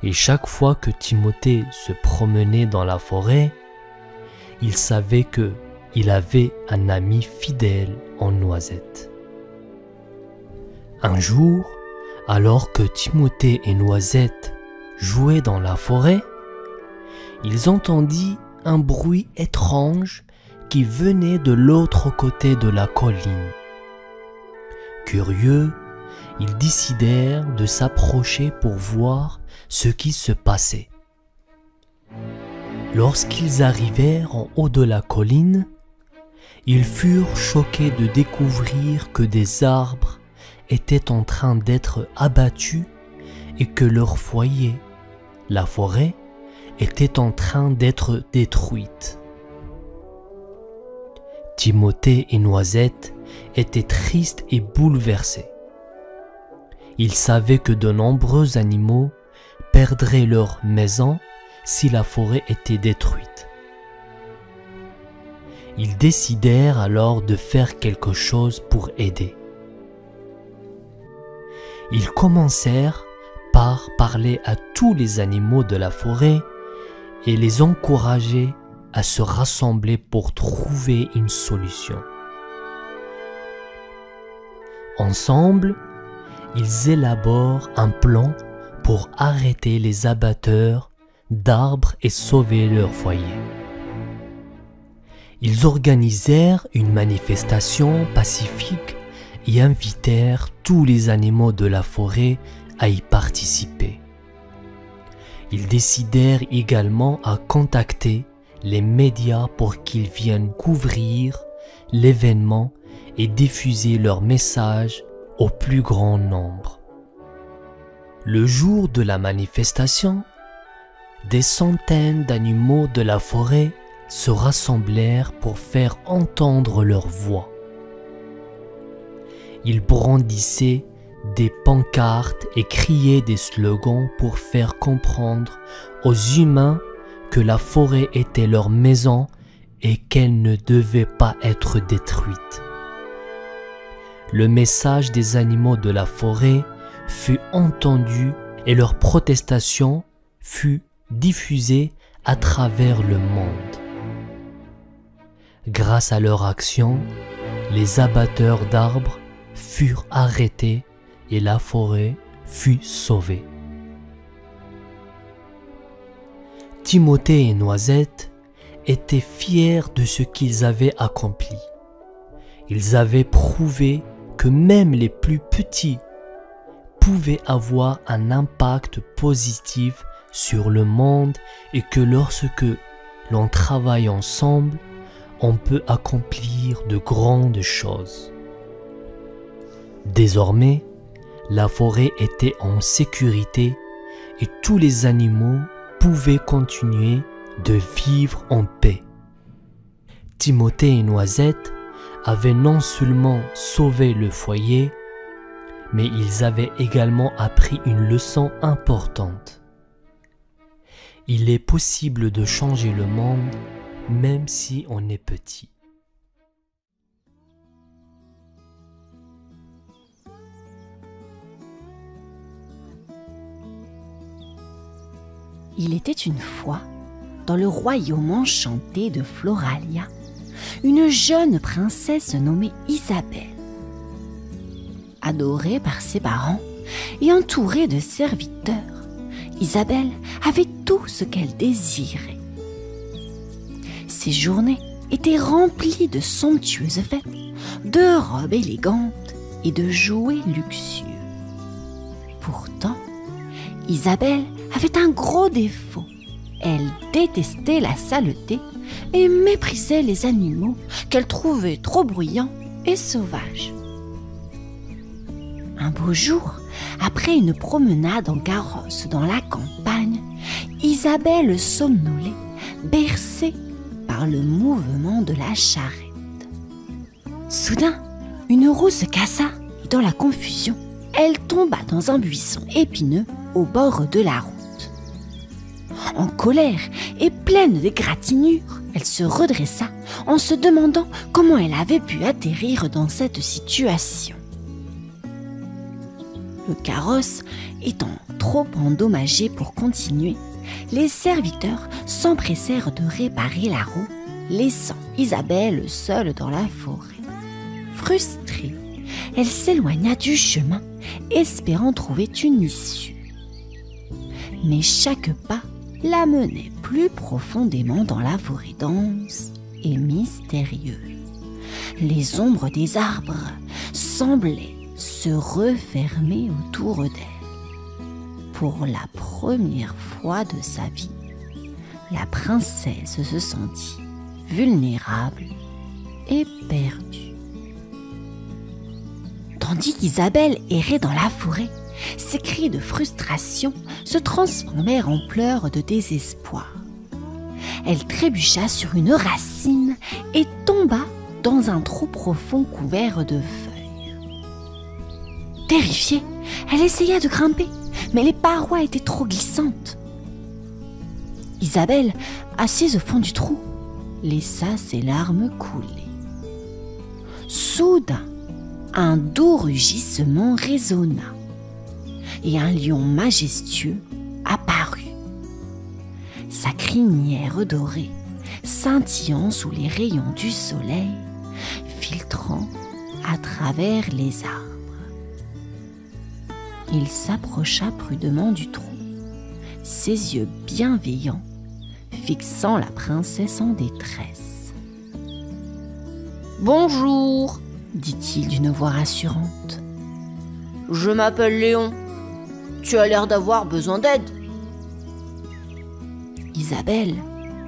Et chaque fois que Timothée se promenait dans la forêt, il savait qu'il avait un ami fidèle en Noisette. Un jour, alors que Timothée et Noisette jouaient dans la forêt, ils entendirent un bruit étrange qui venait de l'autre côté de la colline. Curieux, ils décidèrent de s'approcher pour voir ce qui se passait. Lorsqu'ils arrivèrent en haut de la colline, ils furent choqués de découvrir que des arbres étaient en train d'être abattus et que leur foyer, la forêt, était en train d'être détruite. Timothée et Noisette étaient tristes et bouleversés. Ils savaient que de nombreux animaux perdraient leur maison si la forêt était détruite. Ils décidèrent alors de faire quelque chose pour aider. Ils commencèrent par parler à tous les animaux de la forêt et les encourager à se rassembler pour trouver une solution. Ensemble, ils élaborent un plan pour arrêter les abatteurs d'arbres et sauver leur foyer. Ils organisèrent une manifestation pacifique et invitèrent tous les animaux de la forêt à y participer. Ils décidèrent également à contacter les médias pour qu'ils viennent couvrir l'événement et diffuser leur message au plus grand nombre. Le jour de la manifestation, des centaines d'animaux de la forêt se rassemblèrent pour faire entendre leur voix. Ils brandissaient des pancartes et criaient des slogans pour faire comprendre aux humains que la forêt était leur maison et qu'elle ne devait pas être détruite. Le message des animaux de la forêt fut entendu et leur protestation fut diffusée à travers le monde. Grâce à leur action, les abatteurs d'arbres furent arrêtés et la forêt fut sauvée. Timothée et Noisette étaient fiers de ce qu'ils avaient accompli. Ils avaient prouvé que même les plus petits pouvaient avoir un impact positif sur le monde et que lorsque l'on travaille ensemble, on peut accomplir de grandes choses. Désormais, la forêt était en sécurité et tous les animaux pouvaient continuer de vivre en paix. Timothée et Noisette avaient non seulement sauvé le foyer, mais ils avaient également appris une leçon importante. Il est possible de changer le monde même si on est petit. Il était une fois, dans le royaume enchanté de Floralia, une jeune princesse nommée Isabelle. Adorée par ses parents et entourée de serviteurs, Isabelle avait tout ce qu'elle désirait. Ses journées étaient remplies de somptueuses fêtes, de robes élégantes et de jouets luxueux. Pourtant, Isabelle avait un gros défaut. Elle détestait la saleté et méprisait les animaux qu'elle trouvait trop bruyants et sauvages. Un beau jour, après une promenade en carrosse dans la campagne, Isabelle somnolait, bercée par le mouvement de la charrette. Soudain, une roue se cassa et dans la confusion, elle tomba dans un buisson épineux au bord de la route. En colère et pleine d'égratignures, Elle se redressa en se demandant comment elle avait pu atterrir dans cette situation. Le carrosse étant trop endommagé pour continuer, les serviteurs s'empressèrent de réparer la roue, laissant Isabelle seule dans la forêt. Frustrée, elle s'éloigna du chemin, espérant trouver une issue. Mais chaque pas la menait plus profondément dans la forêt dense et mystérieuse. Les ombres des arbres semblaient se refermer autour d'elle. Pour la première fois de sa vie, la princesse se sentit vulnérable et perdue. Tandis qu'Isabelle errait dans la forêt, ses cris de frustration se transformèrent en pleurs de désespoir. Elle trébucha sur une racine et tomba dans un trou profond couvert de feuilles. Terrifiée, elle essaya de grimper, mais les parois étaient trop glissantes. Isabelle, assise au fond du trou, laissa ses larmes couler. Soudain, un doux rugissement résonna et un lion majestueux apparut. Sa crinière dorée, scintillant sous les rayons du soleil, filtrant à travers les arbres. Il s'approcha prudemment du trou, ses yeux bienveillants fixant la princesse en détresse. « Bonjour !» dit-il d'une voix rassurante. « Je m'appelle Léon. Tu as l'air d'avoir besoin d'aide. » Isabelle,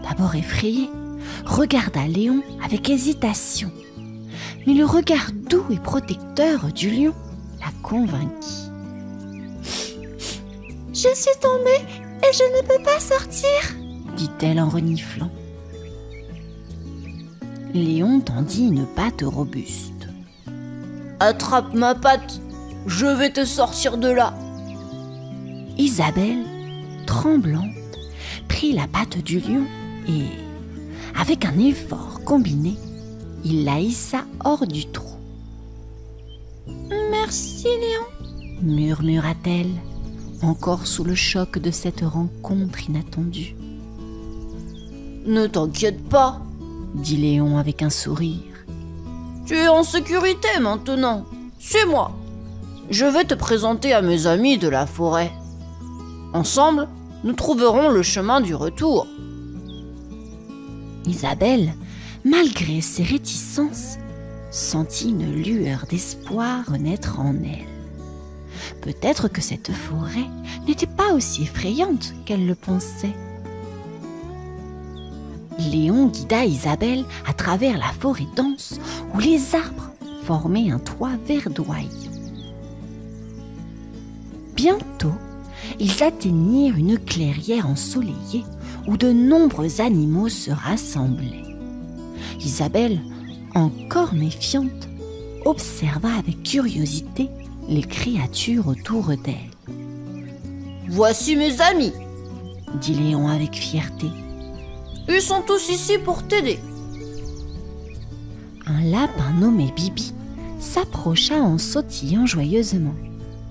d'abord effrayée, regarda Léon avec hésitation. Mais le regard doux et protecteur du lion la convainquit. « Je suis tombée et je ne peux pas sortir !» dit-elle en reniflant. Léon tendit une patte robuste. « Attrape ma patte, je vais te sortir de là !» Isabelle, tremblante, prit la patte du lion et, avec un effort combiné, il la hissa hors du trou. « Merci, Léon !» murmura-t-elle, encore sous le choc de cette rencontre inattendue. « Ne t'inquiète pas !» dit Léon avec un sourire. « Tu es en sécurité maintenant, suis-moi. Je vais te présenter à mes amis de la forêt. Ensemble, nous trouverons le chemin du retour. » Isabelle, malgré ses réticences, sentit une lueur d'espoir naître en elle. Peut-être que cette forêt n'était pas aussi effrayante qu'elle le pensait. Léon guida Isabelle à travers la forêt dense où les arbres formaient un toit verdoyant. Bientôt, ils atteignirent une clairière ensoleillée où de nombreux animaux se rassemblaient. Isabelle, encore méfiante, observa avec curiosité les créatures autour d'elle. « Voici mes amis !» dit Léon avec fierté. « Ils sont tous ici pour t'aider. » Un lapin nommé Bibi s'approcha en sautillant joyeusement.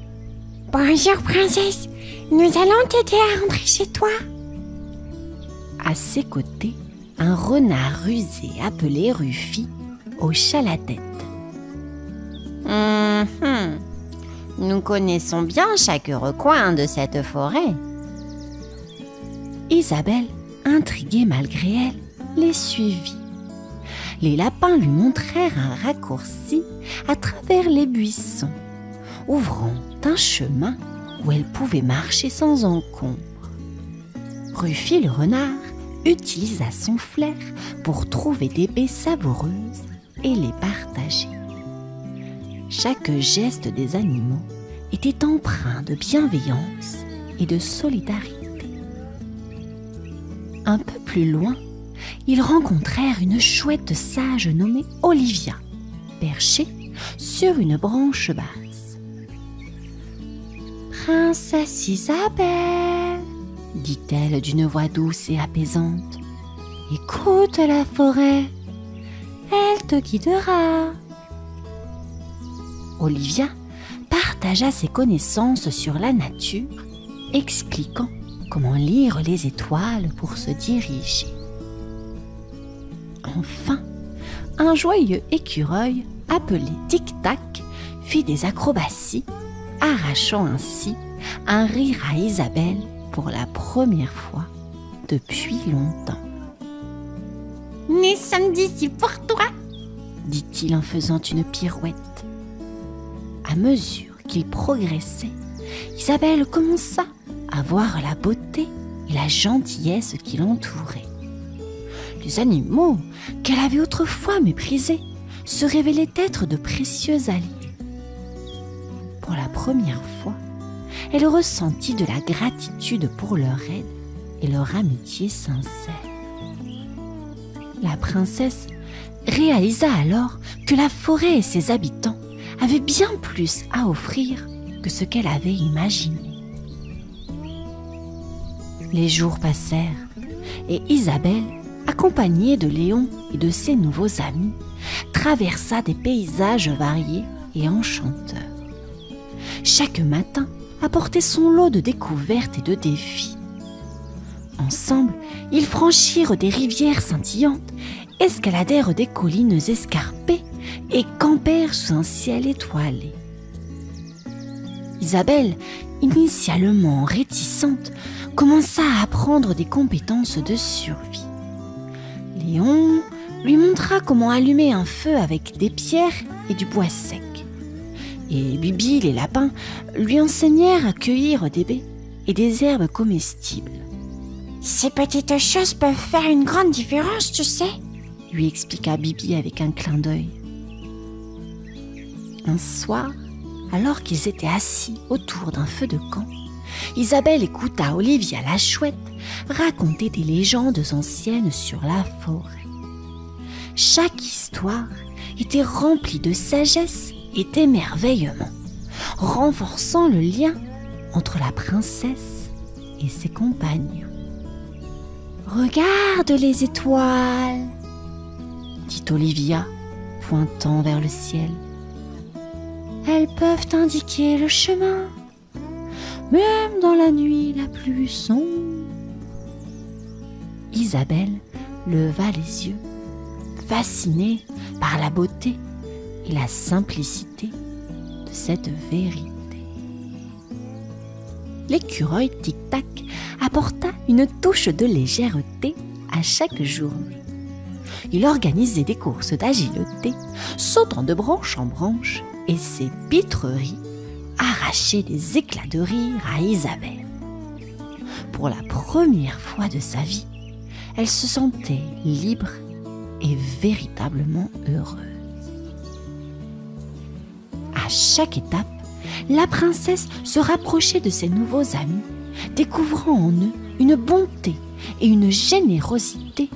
« Bonjour princesse, nous allons t'aider à rentrer chez toi. » À ses côtés, un renard rusé appelé Ruffy hocha la tête. Nous connaissons bien chaque recoin de cette forêt. » Isabelle, intriguée malgré elle, les suivit. Les lapins lui montrèrent un raccourci à travers les buissons, ouvrant un chemin où elle pouvait marcher sans encombre. Ruffy le renard utilisa son flair pour trouver des baies savoureuses et les partager. Chaque geste des animaux était empreint de bienveillance et de solidarité. Un peu plus loin, ils rencontrèrent une chouette sage nommée Olivia, perchée sur une branche basse. « Princesse Isabelle » dit-elle d'une voix douce et apaisante. « Écoute la forêt, elle te guidera. Olivia partagea ses connaissances sur la nature, expliquant comment lire les étoiles pour se diriger. Enfin, un joyeux écureuil appelé Tic-Tac fit des acrobaties, arrachant ainsi un rire à Isabelle pour la première fois depuis longtemps. « Nous sommes d'ici pour toi !» dit-il en faisant une pirouette. À mesure qu'il progressait, Isabelle commença à voir la beauté et la gentillesse qui l'entouraient. Les animaux qu'elle avait autrefois méprisés se révélaient être de précieux alliés. Pour la première fois, elle ressentit de la gratitude pour leur aide et leur amitié sincère. La princesse réalisa alors que la forêt et ses habitants avaient bien plus à offrir que ce qu'elle avait imaginé. Les jours passèrent et Isabelle, accompagnée de Léon et de ses nouveaux amis, traversa des paysages variés et enchanteurs. Chaque matin apportait son lot de découvertes et de défis. Ensemble, ils franchirent des rivières scintillantes, escaladèrent des collines escarpées et campèrent sous un ciel étoilé. Isabelle, initialement réticente, commença à apprendre des compétences de survie. Léon lui montra comment allumer un feu avec des pierres et du bois sec. Et Bibi, les lapins, lui enseignèrent à cueillir des baies et des herbes comestibles. « Ces petites choses peuvent faire une grande différence, tu sais !» lui expliqua Bibi avec un clin d'œil. Un soir, alors qu'ils étaient assis autour d'un feu de camp, Isabelle écouta Olivia la chouette raconter des légendes anciennes sur la forêt. Chaque histoire était remplie de sagesse et d'émerveillement, renforçant le lien entre la princesse et ses compagnons. « Regarde les étoiles !» dit Olivia, pointant vers le ciel. « Elles peuvent indiquer le chemin, même dans la nuit la plus sombre. » Isabelle leva les yeux, fascinée par la beauté et la simplicité de cette vérité. L'écureuil Tic-Tac apporta une touche de légèreté à chaque journée. Il organisait des courses d'agilité, sautant de branche en branche, et ses pitreries arrachaient des éclats de rire à Isabelle. Pour la première fois de sa vie, elle se sentait libre et véritablement heureuse. À chaque étape, la princesse se rapprochait de ses nouveaux amis, découvrant en eux une bonté et une générosité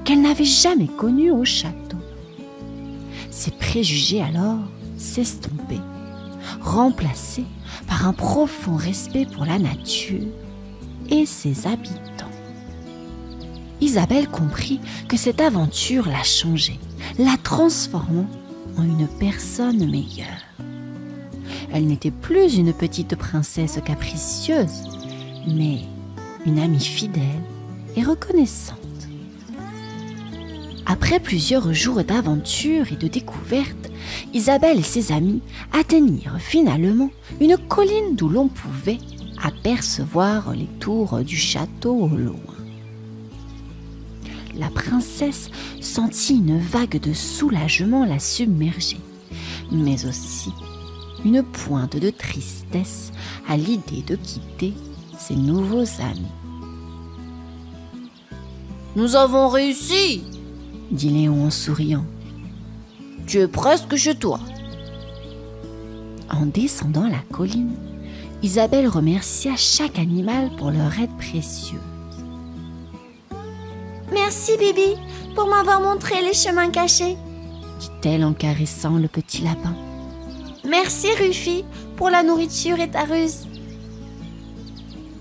qu'elle n'avait jamais connues au château. Ses préjugés alors s'estompaient, remplacés par un profond respect pour la nature et ses habitants. Isabelle comprit que cette aventure la changeait, la transformant en une personne meilleure. Elle n'était plus une petite princesse capricieuse, mais une amie fidèle et reconnaissante. Après plusieurs jours d'aventure et de découvertes, Isabelle et ses amis atteignirent finalement une colline d'où l'on pouvait apercevoir les tours du château au loin. La princesse sentit une vague de soulagement la submerger, mais aussi une pointe de tristesse à l'idée de quitter ses nouveaux amis. « Nous avons réussi !» dit Léon en souriant. « Tu es presque chez toi. » En descendant la colline, Isabelle remercia chaque animal pour leur aide précieuse. « Merci Bibi pour m'avoir montré les chemins cachés, » dit-elle en caressant le petit lapin. « Merci Rufi pour la nourriture et ta ruse. »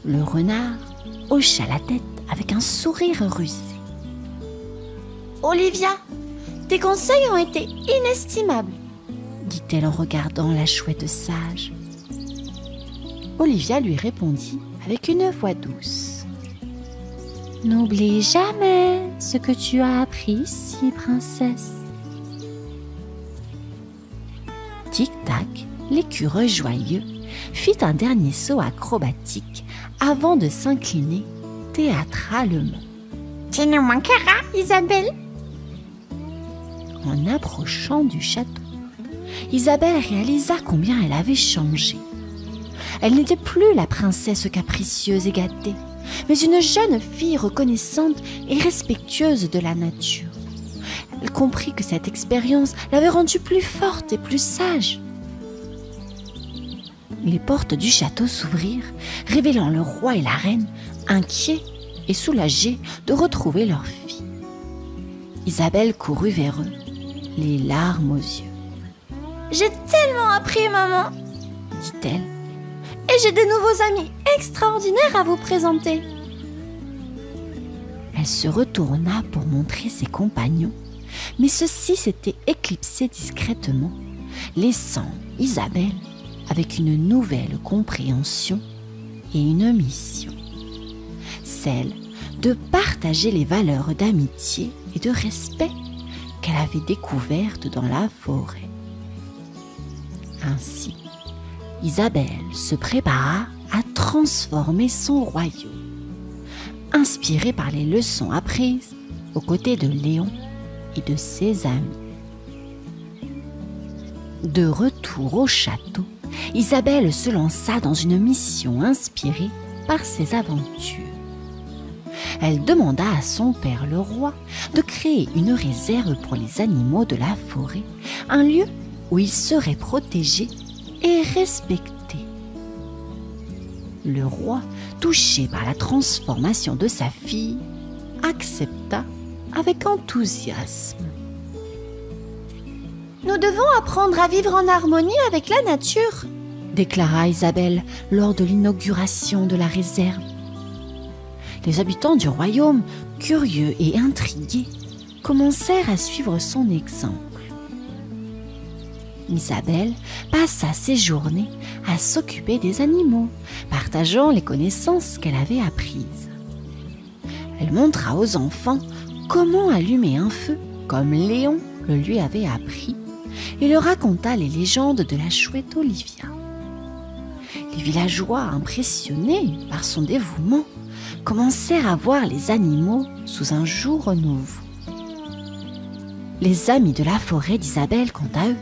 Le renard hocha la tête avec un sourire rusé. Olivia, tes conseils ont été inestimables, dit-elle en regardant la chouette sage. Olivia lui répondit avec une voix douce. N'oublie jamais ce que tu as appris ici, princesse. Tic-tac, l'écureuil joyeux fit un dernier saut acrobatique avant de s'incliner théâtralement. Tu nous manqueras, Isabelle. En approchant du château, Isabelle réalisa combien elle avait changé. Elle n'était plus la princesse capricieuse et gâtée, mais une jeune fille reconnaissante et respectueuse de la nature. Elle comprit que cette expérience l'avait rendue plus forte et plus sage. Les portes du château s'ouvrirent, révélant le roi et la reine, inquiets et soulagés de retrouver leur fille. Isabelle courut vers eux, les larmes aux yeux. « J'ai tellement appris, maman !» dit-elle. « Et j'ai de nouveaux amis extraordinaires à vous présenter !» Elle se retourna pour montrer ses compagnons, mais ceux-ci s'étaient éclipsés discrètement, laissant Isabelle avec une nouvelle compréhension et une mission. Celle de partager les valeurs d'amitié et de respect qu'elle avait découvertes dans la forêt. Ainsi, Isabelle se prépara à transformer son royaume, inspirée par les leçons apprises aux côtés de Léon et de ses amis. De retour au château, Isabelle se lança dans une mission inspirée par ses aventures. Elle demanda à son père le roi de créer une réserve pour les animaux de la forêt, un lieu où ils seraient protégés et respectés. Le roi, touché par la transformation de sa fille, accepta avec enthousiasme. « Nous devons apprendre à vivre en harmonie avec la nature », déclara Isabelle lors de l'inauguration de la réserve. Les habitants du royaume, curieux et intrigués, commencèrent à suivre son exemple. Isabelle passa ses journées à s'occuper des animaux, partageant les connaissances qu'elle avait apprises. Elle montra aux enfants comment allumer un feu, comme Léon le lui avait appris, et leur raconta les légendes de la chouette Olivia. Les villageois, impressionnés par son dévouement, commencèrent à voir les animaux sous un jour nouveau. Les amis de la forêt d'Isabelle, quant à eux,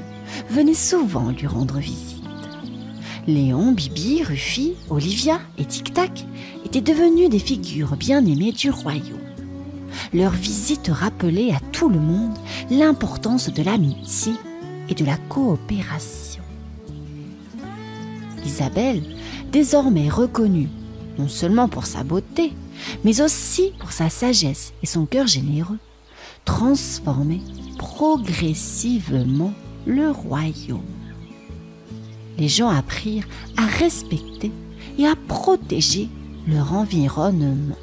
venaient souvent lui rendre visite. Léon, Bibi, Ruffy, Olivia et Tic-Tac étaient devenus des figures bien-aimées du royaume. Leur visite rappelait à tout le monde l'importance de l'amitié et de la coopération. Isabelle, désormais reconnue non seulement pour sa beauté, mais aussi pour sa sagesse et son cœur généreux, transformait progressivement le royaume. Les gens apprirent à respecter et à protéger leur environnement,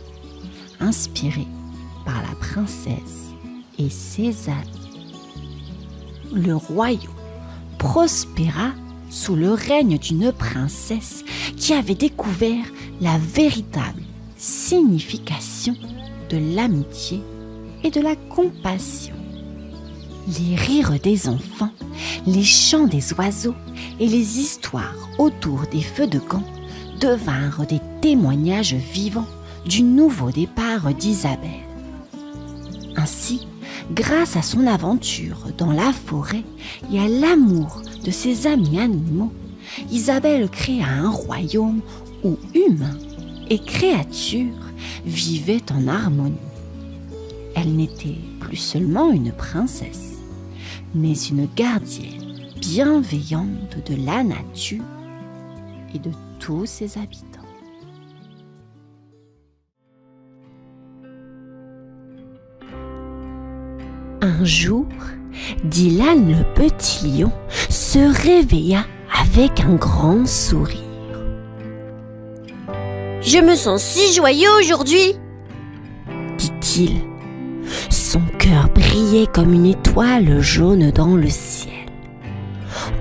inspirés par la princesse et ses amis. Le royaume prospéra sous le règne d'une princesse qui avait découvert la véritable signification de l'amitié et de la compassion. Les rires des enfants, les chants des oiseaux et les histoires autour des feux de camp devinrent des témoignages vivants du nouveau départ d'Isabelle. Ainsi, grâce à son aventure dans la forêt et à l'amour de ses amis animaux, Isabelle créa un royaume où humains et créatures vivaient en harmonie. Elle n'était plus seulement une princesse, mais une gardienne bienveillante de la nature et de tous ses habitants. Un jour, Dylan le petit lion se réveilla avec un grand sourire. Je me sens si joyeux aujourd'hui, dit-il. Son cœur brillait comme une étoile jaune dans le ciel.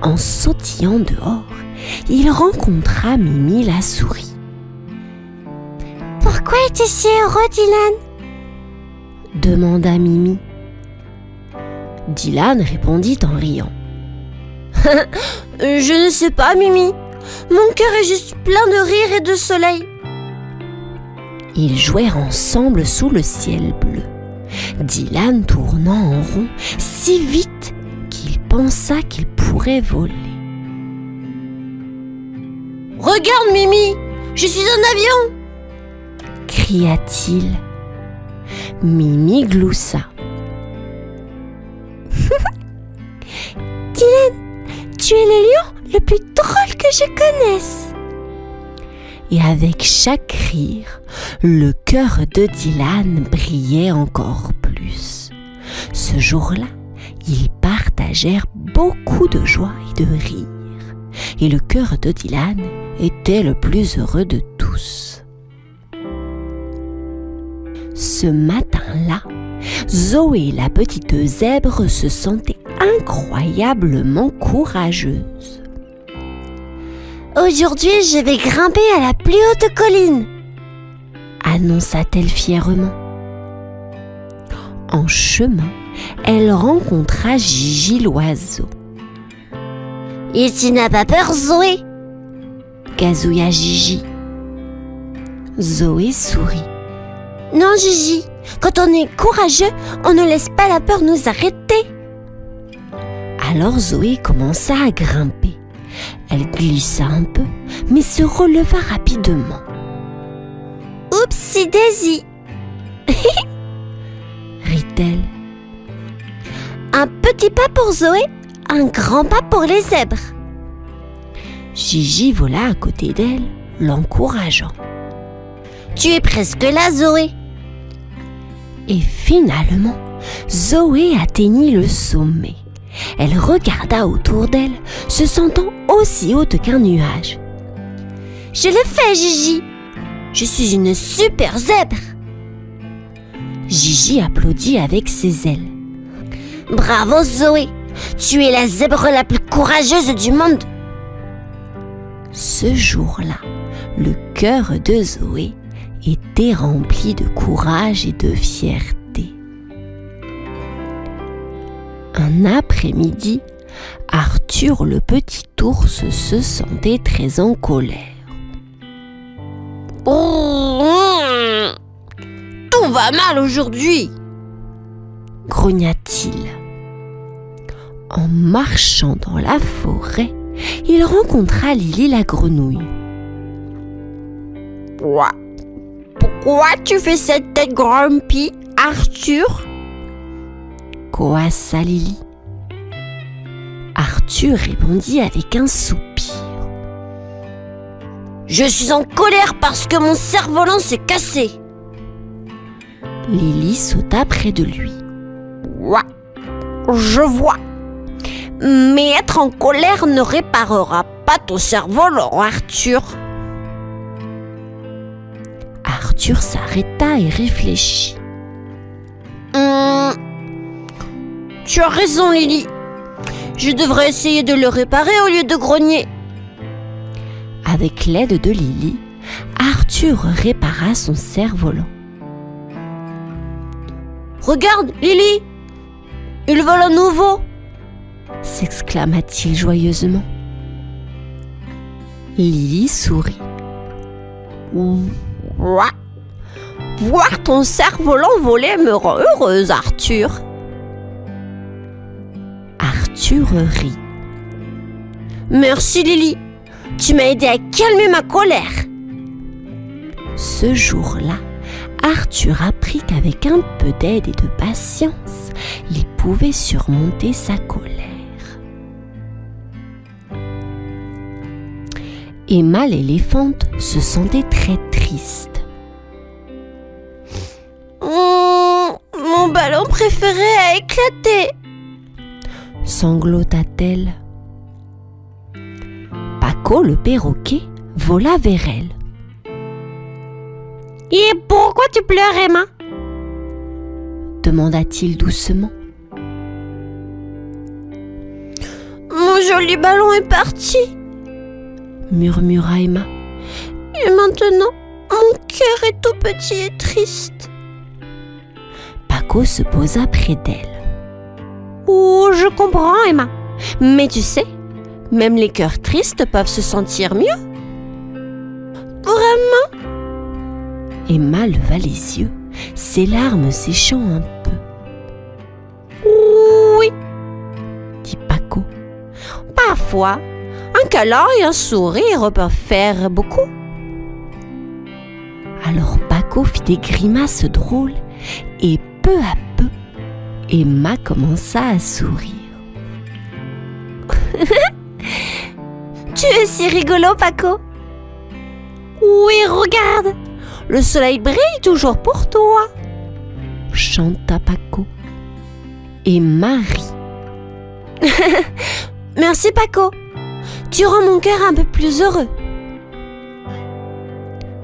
En sautillant dehors, il rencontra Mimi la souris. « Pourquoi es-tu si heureux, Dylan ?» demanda Mimi. Dylan répondit en riant. « Je ne sais pas, Mimi. Mon cœur est juste plein de rire et de soleil. » Ils jouèrent ensemble sous le ciel bleu, Dylan tournant en rond si vite qu'il pensa qu'il pourrait voler. « Regarde, Mimi, je suis un avion !» cria-t-il. Mimi gloussa. Dylan, tu es le lion le plus drôle que je connaisse. Et avec chaque rire, le cœur de Dylan brillait encore plus. Ce jour-là, ils partagèrent beaucoup de joie et de rire. Et le cœur de Dylan était le plus heureux de tous. Ce matin-là, Zoé, la petite zèbre, se sentait incroyablement courageuse. Aujourd'hui, je vais grimper à la plus haute colline, annonça-t-elle fièrement. En chemin, elle rencontra Gigi l'oiseau. Et tu n'as pas peur, Zoé? Gazouilla Gigi. Zoé sourit. Non, Gigi, quand on est courageux, on ne laisse pas la peur nous arrêter. Alors Zoé commença à grimper. Elle glissa un peu, mais se releva rapidement. Oupsie daisy, rit-elle. Un petit pas pour Zoé, un grand pas pour les zèbres. Gigi vola à côté d'elle, l'encourageant. Tu es presque là, Zoé. Et finalement, Zoé atteignit le sommet. Elle regarda autour d'elle, se sentant aussi haute qu'un nuage. Je le fais, Gigi. Je suis une super zèbre. Gigi applaudit avec ses ailes. Bravo, Zoé. Tu es la zèbre la plus courageuse du monde. Ce jour-là, le cœur de Zoé était rempli de courage et de fierté. Un après-midi, Arthur le petit ours se sentait très en colère. Tout va mal aujourd'hui, grogna-t-il. En marchant dans la forêt, il rencontra Lily la grenouille. Pourquoi tu fais cette tête grumpy, Arthur? Coassa Lily. Arthur répondit avec un soupir. Je suis en colère parce que mon cerf-volant s'est cassé. Lily sauta près de lui. Je vois. Mais être en colère ne réparera pas ton cerf-volant, Arthur. Arthur s'arrêta et réfléchit. Tu as raison, Lily. Je devrais essayer de le réparer au lieu de grogner. Avec l'aide de Lily, Arthur répara son cerf-volant. Regarde, Lily, il vole à nouveau, s'exclama-t-il joyeusement. Lily sourit. Voir ton cerf-volant voler me rend heureuse, Arthur. Arthur rit. Merci, Lily. Tu m'as aidé à calmer ma colère. Ce jour-là, Arthur apprit qu'avec un peu d'aide et de patience, il pouvait surmonter sa colère. Emma l'éléphante se sentait très triste. Mon ballon préféré a éclaté, sanglota-t-elle. Paco le perroquet vola vers elle. Et pourquoi tu pleures, Emma? demanda-t-il doucement. Mon joli ballon est parti, Murmura Emma. et maintenant, mon cœur est tout petit et triste. Paco se posa près d'elle. Oh, je comprends, Emma. Mais tu sais, même les cœurs tristes peuvent se sentir mieux. Vraiment? Emma leva les yeux, ses larmes séchant un peu. Oui, Dit Paco. parfois, un câlin et un sourire peuvent faire beaucoup. Alors Paco fit des grimaces drôles et peu à peu, Emma commença à sourire. Tu es si rigolo, Paco. Oui, regarde, le soleil brille toujours pour toi. Chanta Paco. Emma rit. Merci, Paco. Tu rends mon cœur un peu plus heureux.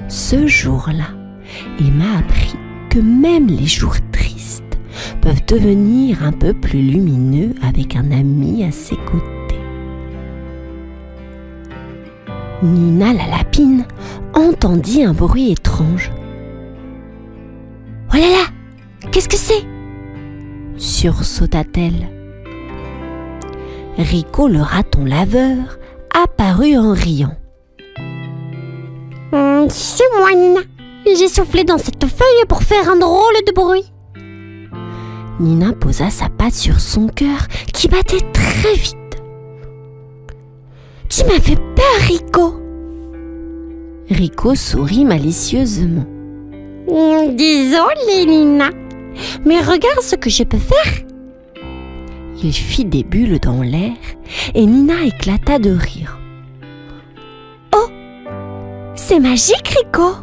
Ce jour-là, Emma apprit que même les jours tristes peuvent devenir un peu plus lumineux avec un ami à ses côtés. Nina la lapine entendit un bruit étrange. « Oh là là, qu'est-ce que c'est ?» sursauta-t-elle. Rico le raton laveur apparut en riant. C'est moi, Nina. J'ai soufflé dans cette feuille pour faire un drôle de bruit. Nina posa sa patte sur son cœur qui battait très vite. Tu m'as fait peur, Rico. Rico sourit malicieusement. Désolée, Nina. Mais regarde ce que je peux faire. Il fit des bulles dans l'air et Nina éclata de rire. Oh, c'est magique, Rico.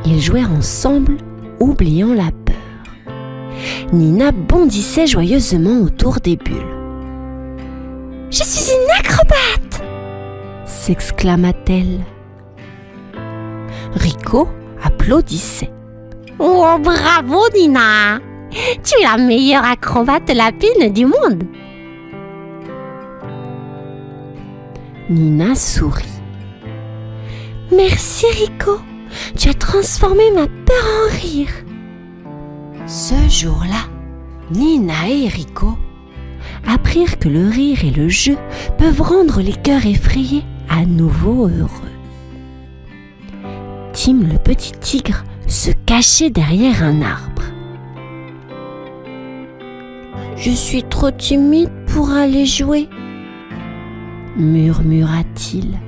Ils jouèrent ensemble, oubliant la peur. Nina bondissait joyeusement autour des bulles. « Je suis une acrobate !» s'exclama-t-elle. Rico applaudissait. « Oh, bravo, Nina! Tu es la meilleure acrobate lapine du monde !» Nina sourit. « Merci, Rico. Tu as transformé ma peur en rire. » Ce jour-là, Nina et Rico apprirent que le rire et le jeu peuvent rendre les cœurs effrayés à nouveau heureux. Tim le petit tigre se cachait derrière un arbre. « Je suis trop timide pour aller jouer, » murmura-t-il.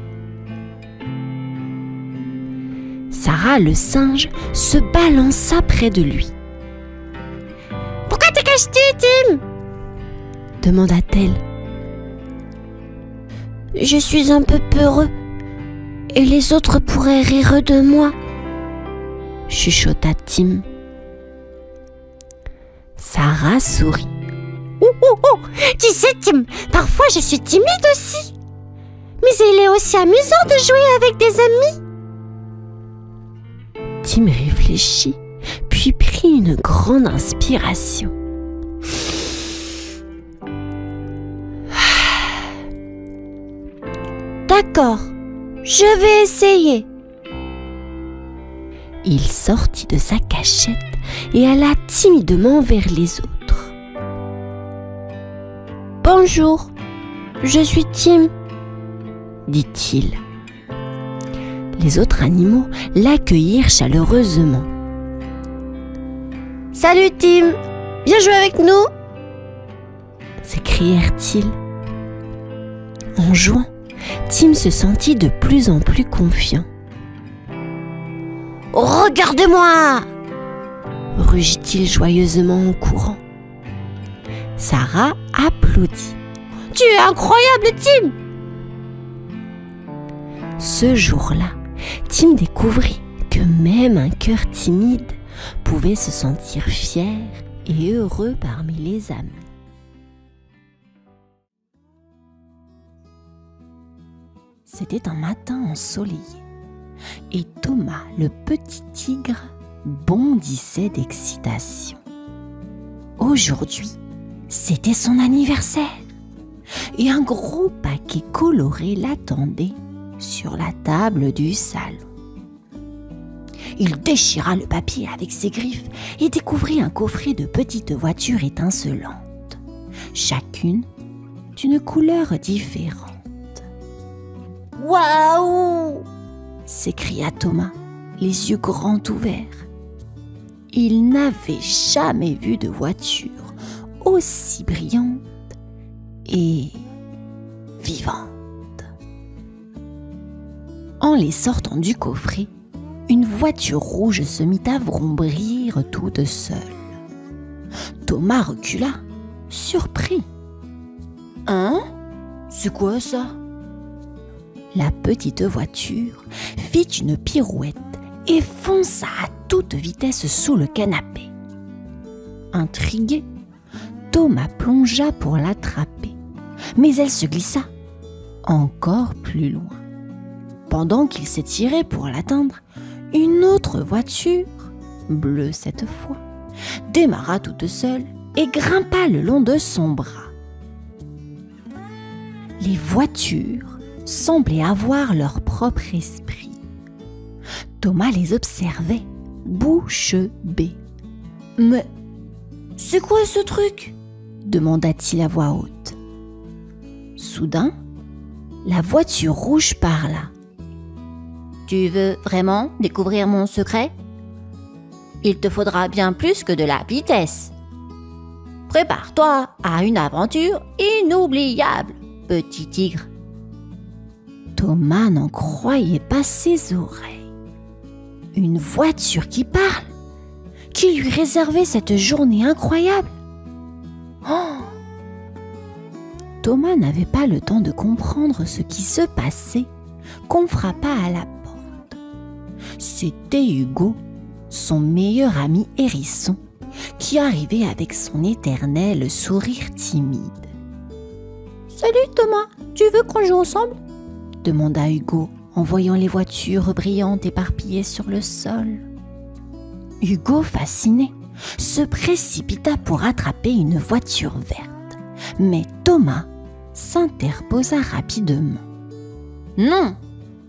Sarah le singe se balança près de lui. « Pourquoi te caches-tu, Tim ?» demanda-t-elle. « Je suis un peu peureux et les autres pourraient rire de moi, » chuchota Tim. Sarah sourit. Tu sais, Tim, parfois je suis timide aussi. Mais il est aussi amusant de jouer avec des amis. Tim réfléchit, puis prit une grande inspiration. D'accord, je vais essayer. Il sortit de sa cachette et alla timidement vers les autres. Bonjour, je suis Tim, dit-il. Les autres animaux l'accueillirent chaleureusement. Salut Tim, viens jouer avec nous, s'écrièrent-ils. En jouant, Tim se sentit de plus en plus confiant. Regardez-moi, rugit-il joyeusement en courant. Sarah applaudit. Tu es incroyable, Tim. Ce jour-là, Tim découvrit que même un cœur timide pouvait se sentir fier et heureux parmi les amis. C'était un matin ensoleillé et Thomas, le petit tigre, bondissait d'excitation. Aujourd'hui, c'était son anniversaire et un gros paquet coloré l'attendait sur la table du salon. Il déchira le papier avec ses griffes et découvrit un coffret de petites voitures étincelantes, chacune d'une couleur différente. « Waouh !» s'écria Thomas, les yeux grands ouverts. Il n'avait jamais vu de voiture aussi brillante et vivante. En les sortant du coffret, une voiture rouge se mit à vrombrir toute seule. Thomas recula, surpris. « Hein? C'est quoi ça ?» La petite voiture fit une pirouette et fonça à toute vitesse sous le canapé. Intrigué, Thomas plongea pour l'attraper, mais elle se glissa encore plus loin. Pendant qu'il s'étirait pour l'atteindre, une autre voiture, bleue cette fois, démarra toute seule et grimpa le long de son bras. Les voitures semblaient avoir leur propre esprit. Thomas les observait, bouche bée. « Mais c'est quoi ce truc ?» demanda-t-il à voix haute. Soudain, la voiture rouge parla. « Tu veux vraiment découvrir mon secret ? Il te faudra bien plus que de la vitesse. Prépare-toi à une aventure inoubliable, petit tigre. » Thomas n'en croyait pas ses oreilles. Une voiture qui parle, qui lui réservait cette journée incroyable. Oh ! Thomas n'avait pas le temps de comprendre ce qui se passait qu'on frappa à la porte. C'était Hugo, son meilleur ami hérisson, qui arrivait avec son éternel sourire timide. « Salut Thomas, tu veux qu'on joue ensemble ?» demanda Hugo en voyant les voitures brillantes éparpillées sur le sol. Hugo, fasciné, se précipita pour attraper une voiture verte, mais Thomas s'interposa rapidement. « Non,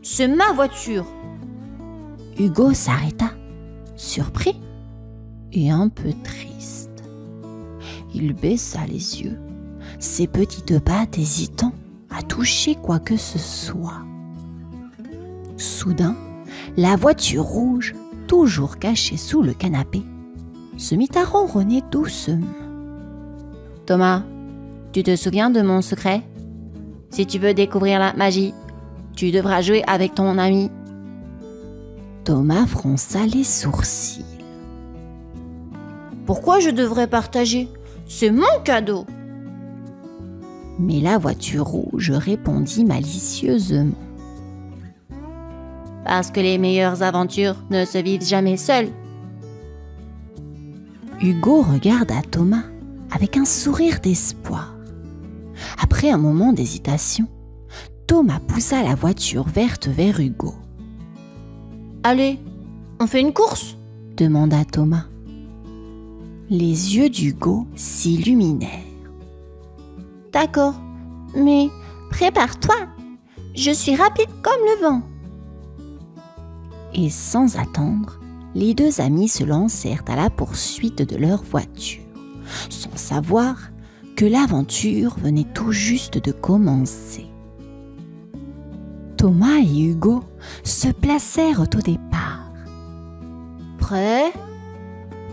c'est ma voiture !» Hugo s'arrêta, surpris et un peu triste. Il baissa les yeux, ses petites pattes hésitant à toucher quoi que ce soit. Soudain, la voiture rouge, toujours cachée sous le canapé, se mit à ronronner doucement. « Thomas, tu te souviens de mon secret ? Si tu veux découvrir la magie, tu devras jouer avec ton ami. » Thomas fronça les sourcils. « Pourquoi je devrais partager ? C'est mon cadeau !» Mais la voiture rouge répondit malicieusement. « Parce que les meilleures aventures ne se vivent jamais seules. » Hugo regarda Thomas avec un sourire d'espoir. Après un moment d'hésitation, Thomas poussa la voiture verte vers Hugo. « Allez, on fait une course ?» demanda Thomas. Les yeux d'Hugo s'illuminèrent. « D'accord, mais prépare-toi, je suis rapide comme le vent. » Et sans attendre, les deux amis se lancèrent à la poursuite de leur voiture, sans savoir que l'aventure venait tout juste de commencer. Thomas et Hugo se placèrent au départ. « Prêt ?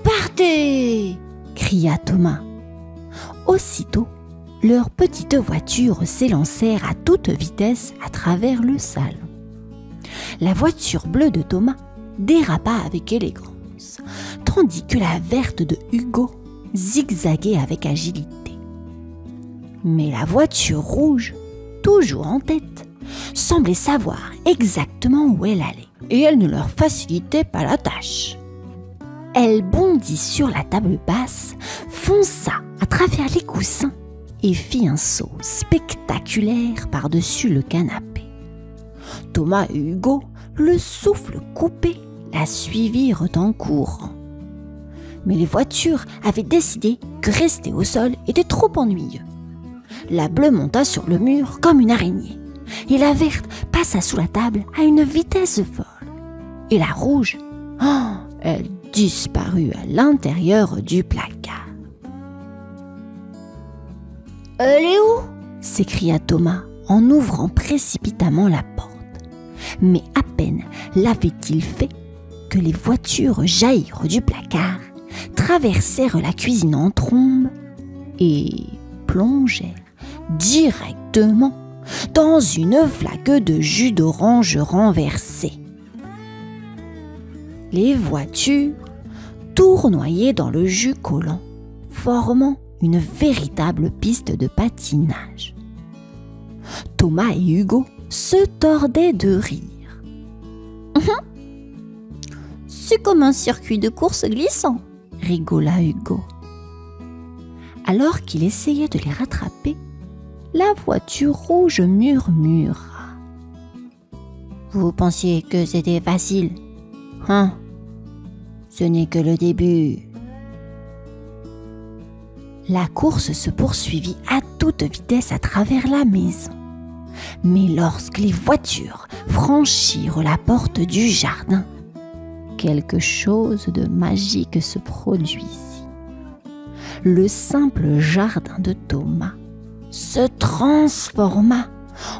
Partez !» cria Thomas. Aussitôt, leurs petites voitures s'élancèrent à toute vitesse à travers le salon. La voiture bleue de Thomas dérapa avec élégance, tandis que la verte de Hugo zigzaguait avec agilité. Mais la voiture rouge, toujours en tête, semblait savoir exactement où elle allait, et elle ne leur facilitait pas la tâche. Elle bondit sur la table basse, fonça à travers les coussins et fit un saut spectaculaire par-dessus le canapé. Thomas et Hugo, le souffle coupé, la la suivirent en courant. Mais les voitures avaient décidé que rester au sol était trop ennuyeux. La bleue monta sur le mur comme une araignée, et la verte passa sous la table à une vitesse folle. Et la rouge, elle disparut à l'intérieur du placard. « Elle est où ?» s'écria Thomas en ouvrant précipitamment la porte. Mais à peine l'avait-il fait que les voitures jaillirent du placard, traversèrent la cuisine en trombe et plongèrent directement dans une flaque de jus d'orange renversé. Les voitures tournoyaient dans le jus collant, formant une véritable piste de patinage. Thomas et Hugo se tordaient de rire. « C'est comme un circuit de course glissant !» rigola Hugo. Alors qu'il essayait de les rattraper, la voiture rouge murmura. « Vous pensiez que c'était facile ? Ce n'est que le début. » La course se poursuivit à toute vitesse à travers la maison. Mais lorsque les voitures franchirent la porte du jardin, quelque chose de magique se produisit. Le simple jardin de Thomas se transforma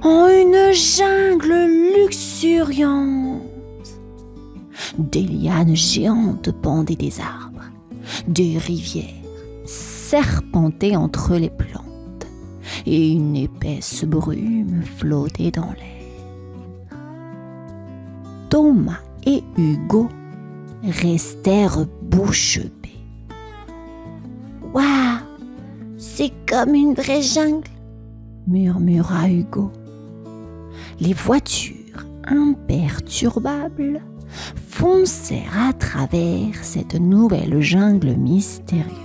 en une jungle luxuriante. Des lianes géantes pendaient des arbres, des rivières serpentaient entre les plantes et une épaisse brume flottait dans l'air. Thomas et Hugo restèrent bouche bée. « Waouh, c'est comme une vraie jungle !» murmura Hugo. Les voitures imperturbables foncèrent à travers cette nouvelle jungle mystérieuse.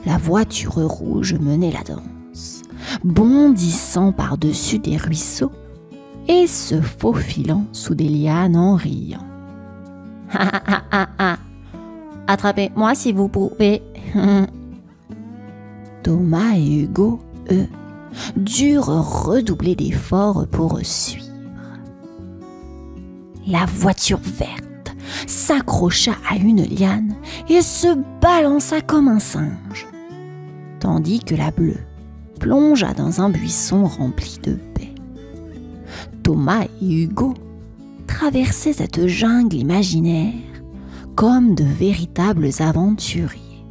La voiture rouge menait la danse, bondissant par-dessus des ruisseaux et se faufilant sous des lianes en riant. « Attrapez-moi si vous pouvez. » Thomas et Hugo, eux, durent redoubler d'efforts pour suivre. La voiture verte s'accrocha à une liane et se balança comme un singe, tandis que la bleue plongea dans un buisson rempli de baies. Thomas et Hugo traversaient cette jungle imaginaire comme de véritables aventuriers.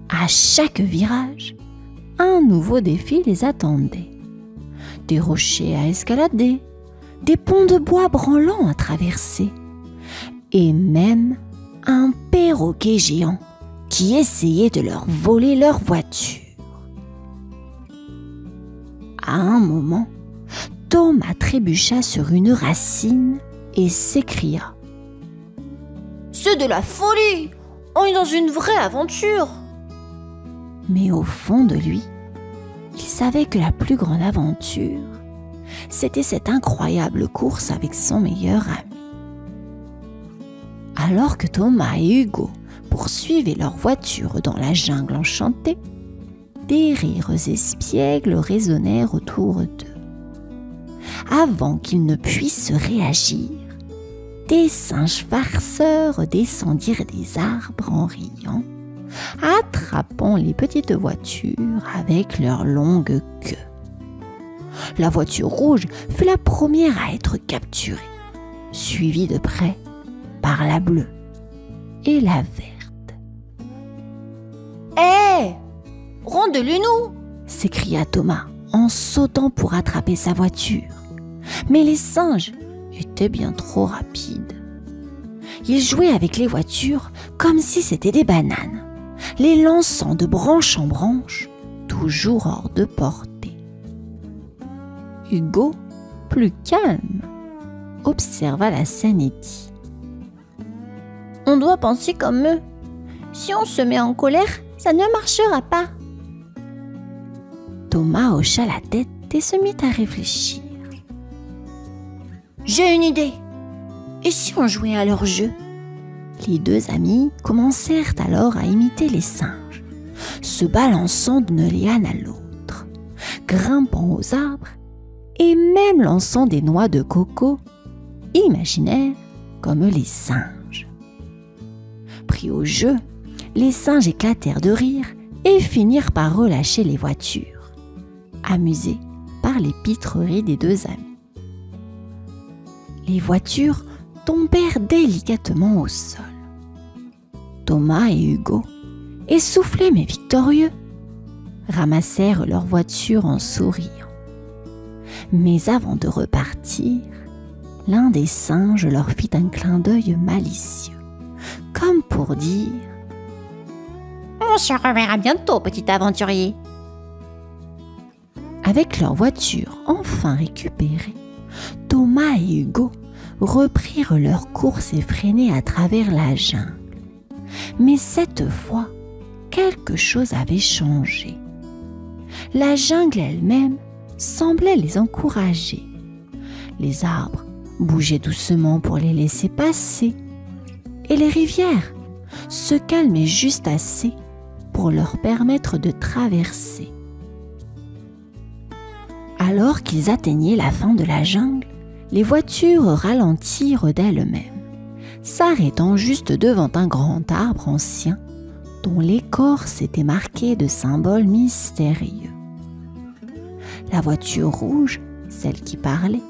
À chaque virage, un nouveau défi les attendait. Des rochers à escalader, des ponts de bois branlants à traverser, et même un perroquet géant qui essayait de leur voler leur voiture. À un moment, Thomas trébucha sur une racine et s'écria : « C'est de la folie! On est dans une vraie aventure !» Mais au fond de lui, il savait que la plus grande aventure, c'était cette incroyable course avec son meilleur ami. Alors que Thomas et Hugo poursuivaient leur voiture dans la jungle enchantée, des rires espiègles résonnèrent autour d'eux. Avant qu'ils ne puissent réagir, des singes farceurs descendirent des arbres en riant, attrapant les petites voitures avec leurs longues queues. La voiture rouge fut la première à être capturée, suivie de près par la bleue et la verte. « Hé, rendez-le-nous !» s'écria Thomas en sautant pour attraper sa voiture. Mais les singes étaient bien trop rapides. Ils jouaient avec les voitures comme si c'était des bananes, les lançant de branche en branche, toujours hors de portée. Hugo, plus calme, observa la scène et dit : « On doit penser comme eux. Si on se met en colère, ça ne marchera pas. » Thomas hocha la tête et se mit à réfléchir. « J'ai une idée !» Et si on jouait à leur jeu? Les deux amis commencèrent alors à imiter les singes, se balançant d'une liane à l'autre, grimpant aux arbres et même lançant des noix de coco imaginaires comme les singes. Pris au jeu, les singes éclatèrent de rire et finirent par relâcher les voitures, amusés par les pitreries des deux amis. Les voitures tombèrent délicatement au sol. Thomas et Hugo, essoufflés mais victorieux, ramassèrent leur voiture en souriant. Mais avant de repartir, l'un des singes leur fit un clin d'œil malicieux, comme pour dire « On se reverra bientôt, petit aventurier. » Avec leur voiture enfin récupérée, Thomas et Hugo reprirent leur course effrénée à travers la jungle. Mais cette fois, quelque chose avait changé. La jungle elle-même semblait les encourager. Les arbres bougeaient doucement pour les laisser passer, et les rivières se calmaient juste assez pour leur permettre de traverser. Alors qu'ils atteignaient la fin de la jungle, les voitures ralentirent d'elles-mêmes, s'arrêtant juste devant un grand arbre ancien dont l'écorce était marquée de symboles mystérieux. La voiture rouge, celle qui parlait,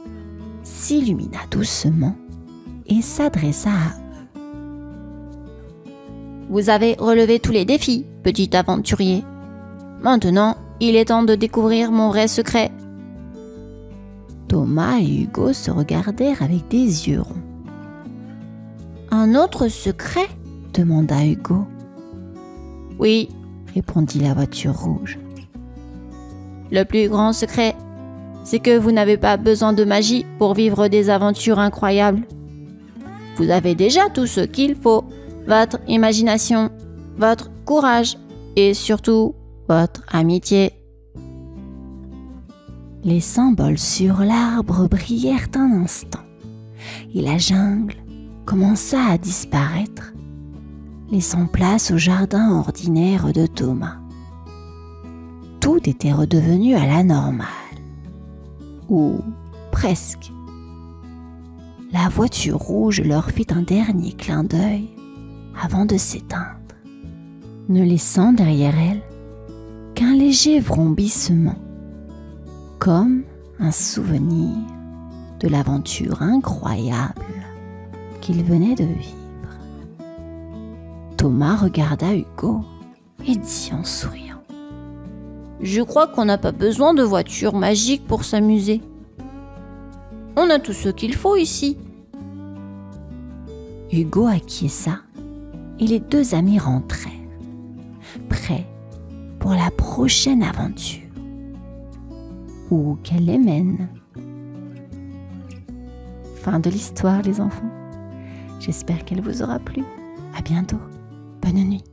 s'illumina doucement et s'adressa à eux. « Vous avez relevé tous les défis, petit aventurier. Maintenant, il est temps de découvrir mon vrai secret. » Thomas et Hugo se regardèrent avec des yeux ronds. « Un autre secret ?» demanda Hugo. « Oui, » répondit la voiture rouge. « Le plus grand secret, c'est que vous n'avez pas besoin de magie pour vivre des aventures incroyables. Vous avez déjà tout ce qu'il faut, votre imagination, votre courage et surtout votre amitié. » Les symboles sur l'arbre brillèrent un instant et la jungle commença à disparaître, laissant place au jardin ordinaire de Thomas. Tout était redevenu à la normale, ou presque. La voiture rouge leur fit un dernier clin d'œil avant de s'éteindre, ne laissant derrière elle qu'un léger vrombissement, comme un souvenir de l'aventure incroyable qu'ils venaient de vivre. Thomas regarda Hugo et dit en souriant : « Je crois qu'on n'a pas besoin de voiture magique pour s'amuser. On a tout ce qu'il faut ici. » Hugo acquiesça et les deux amis rentrèrent, prêts pour la prochaine aventure. Où qu'elle les mène. Fin de l'histoire, les enfants. J'espère qu'elle vous aura plu. À bientôt. Bonne nuit.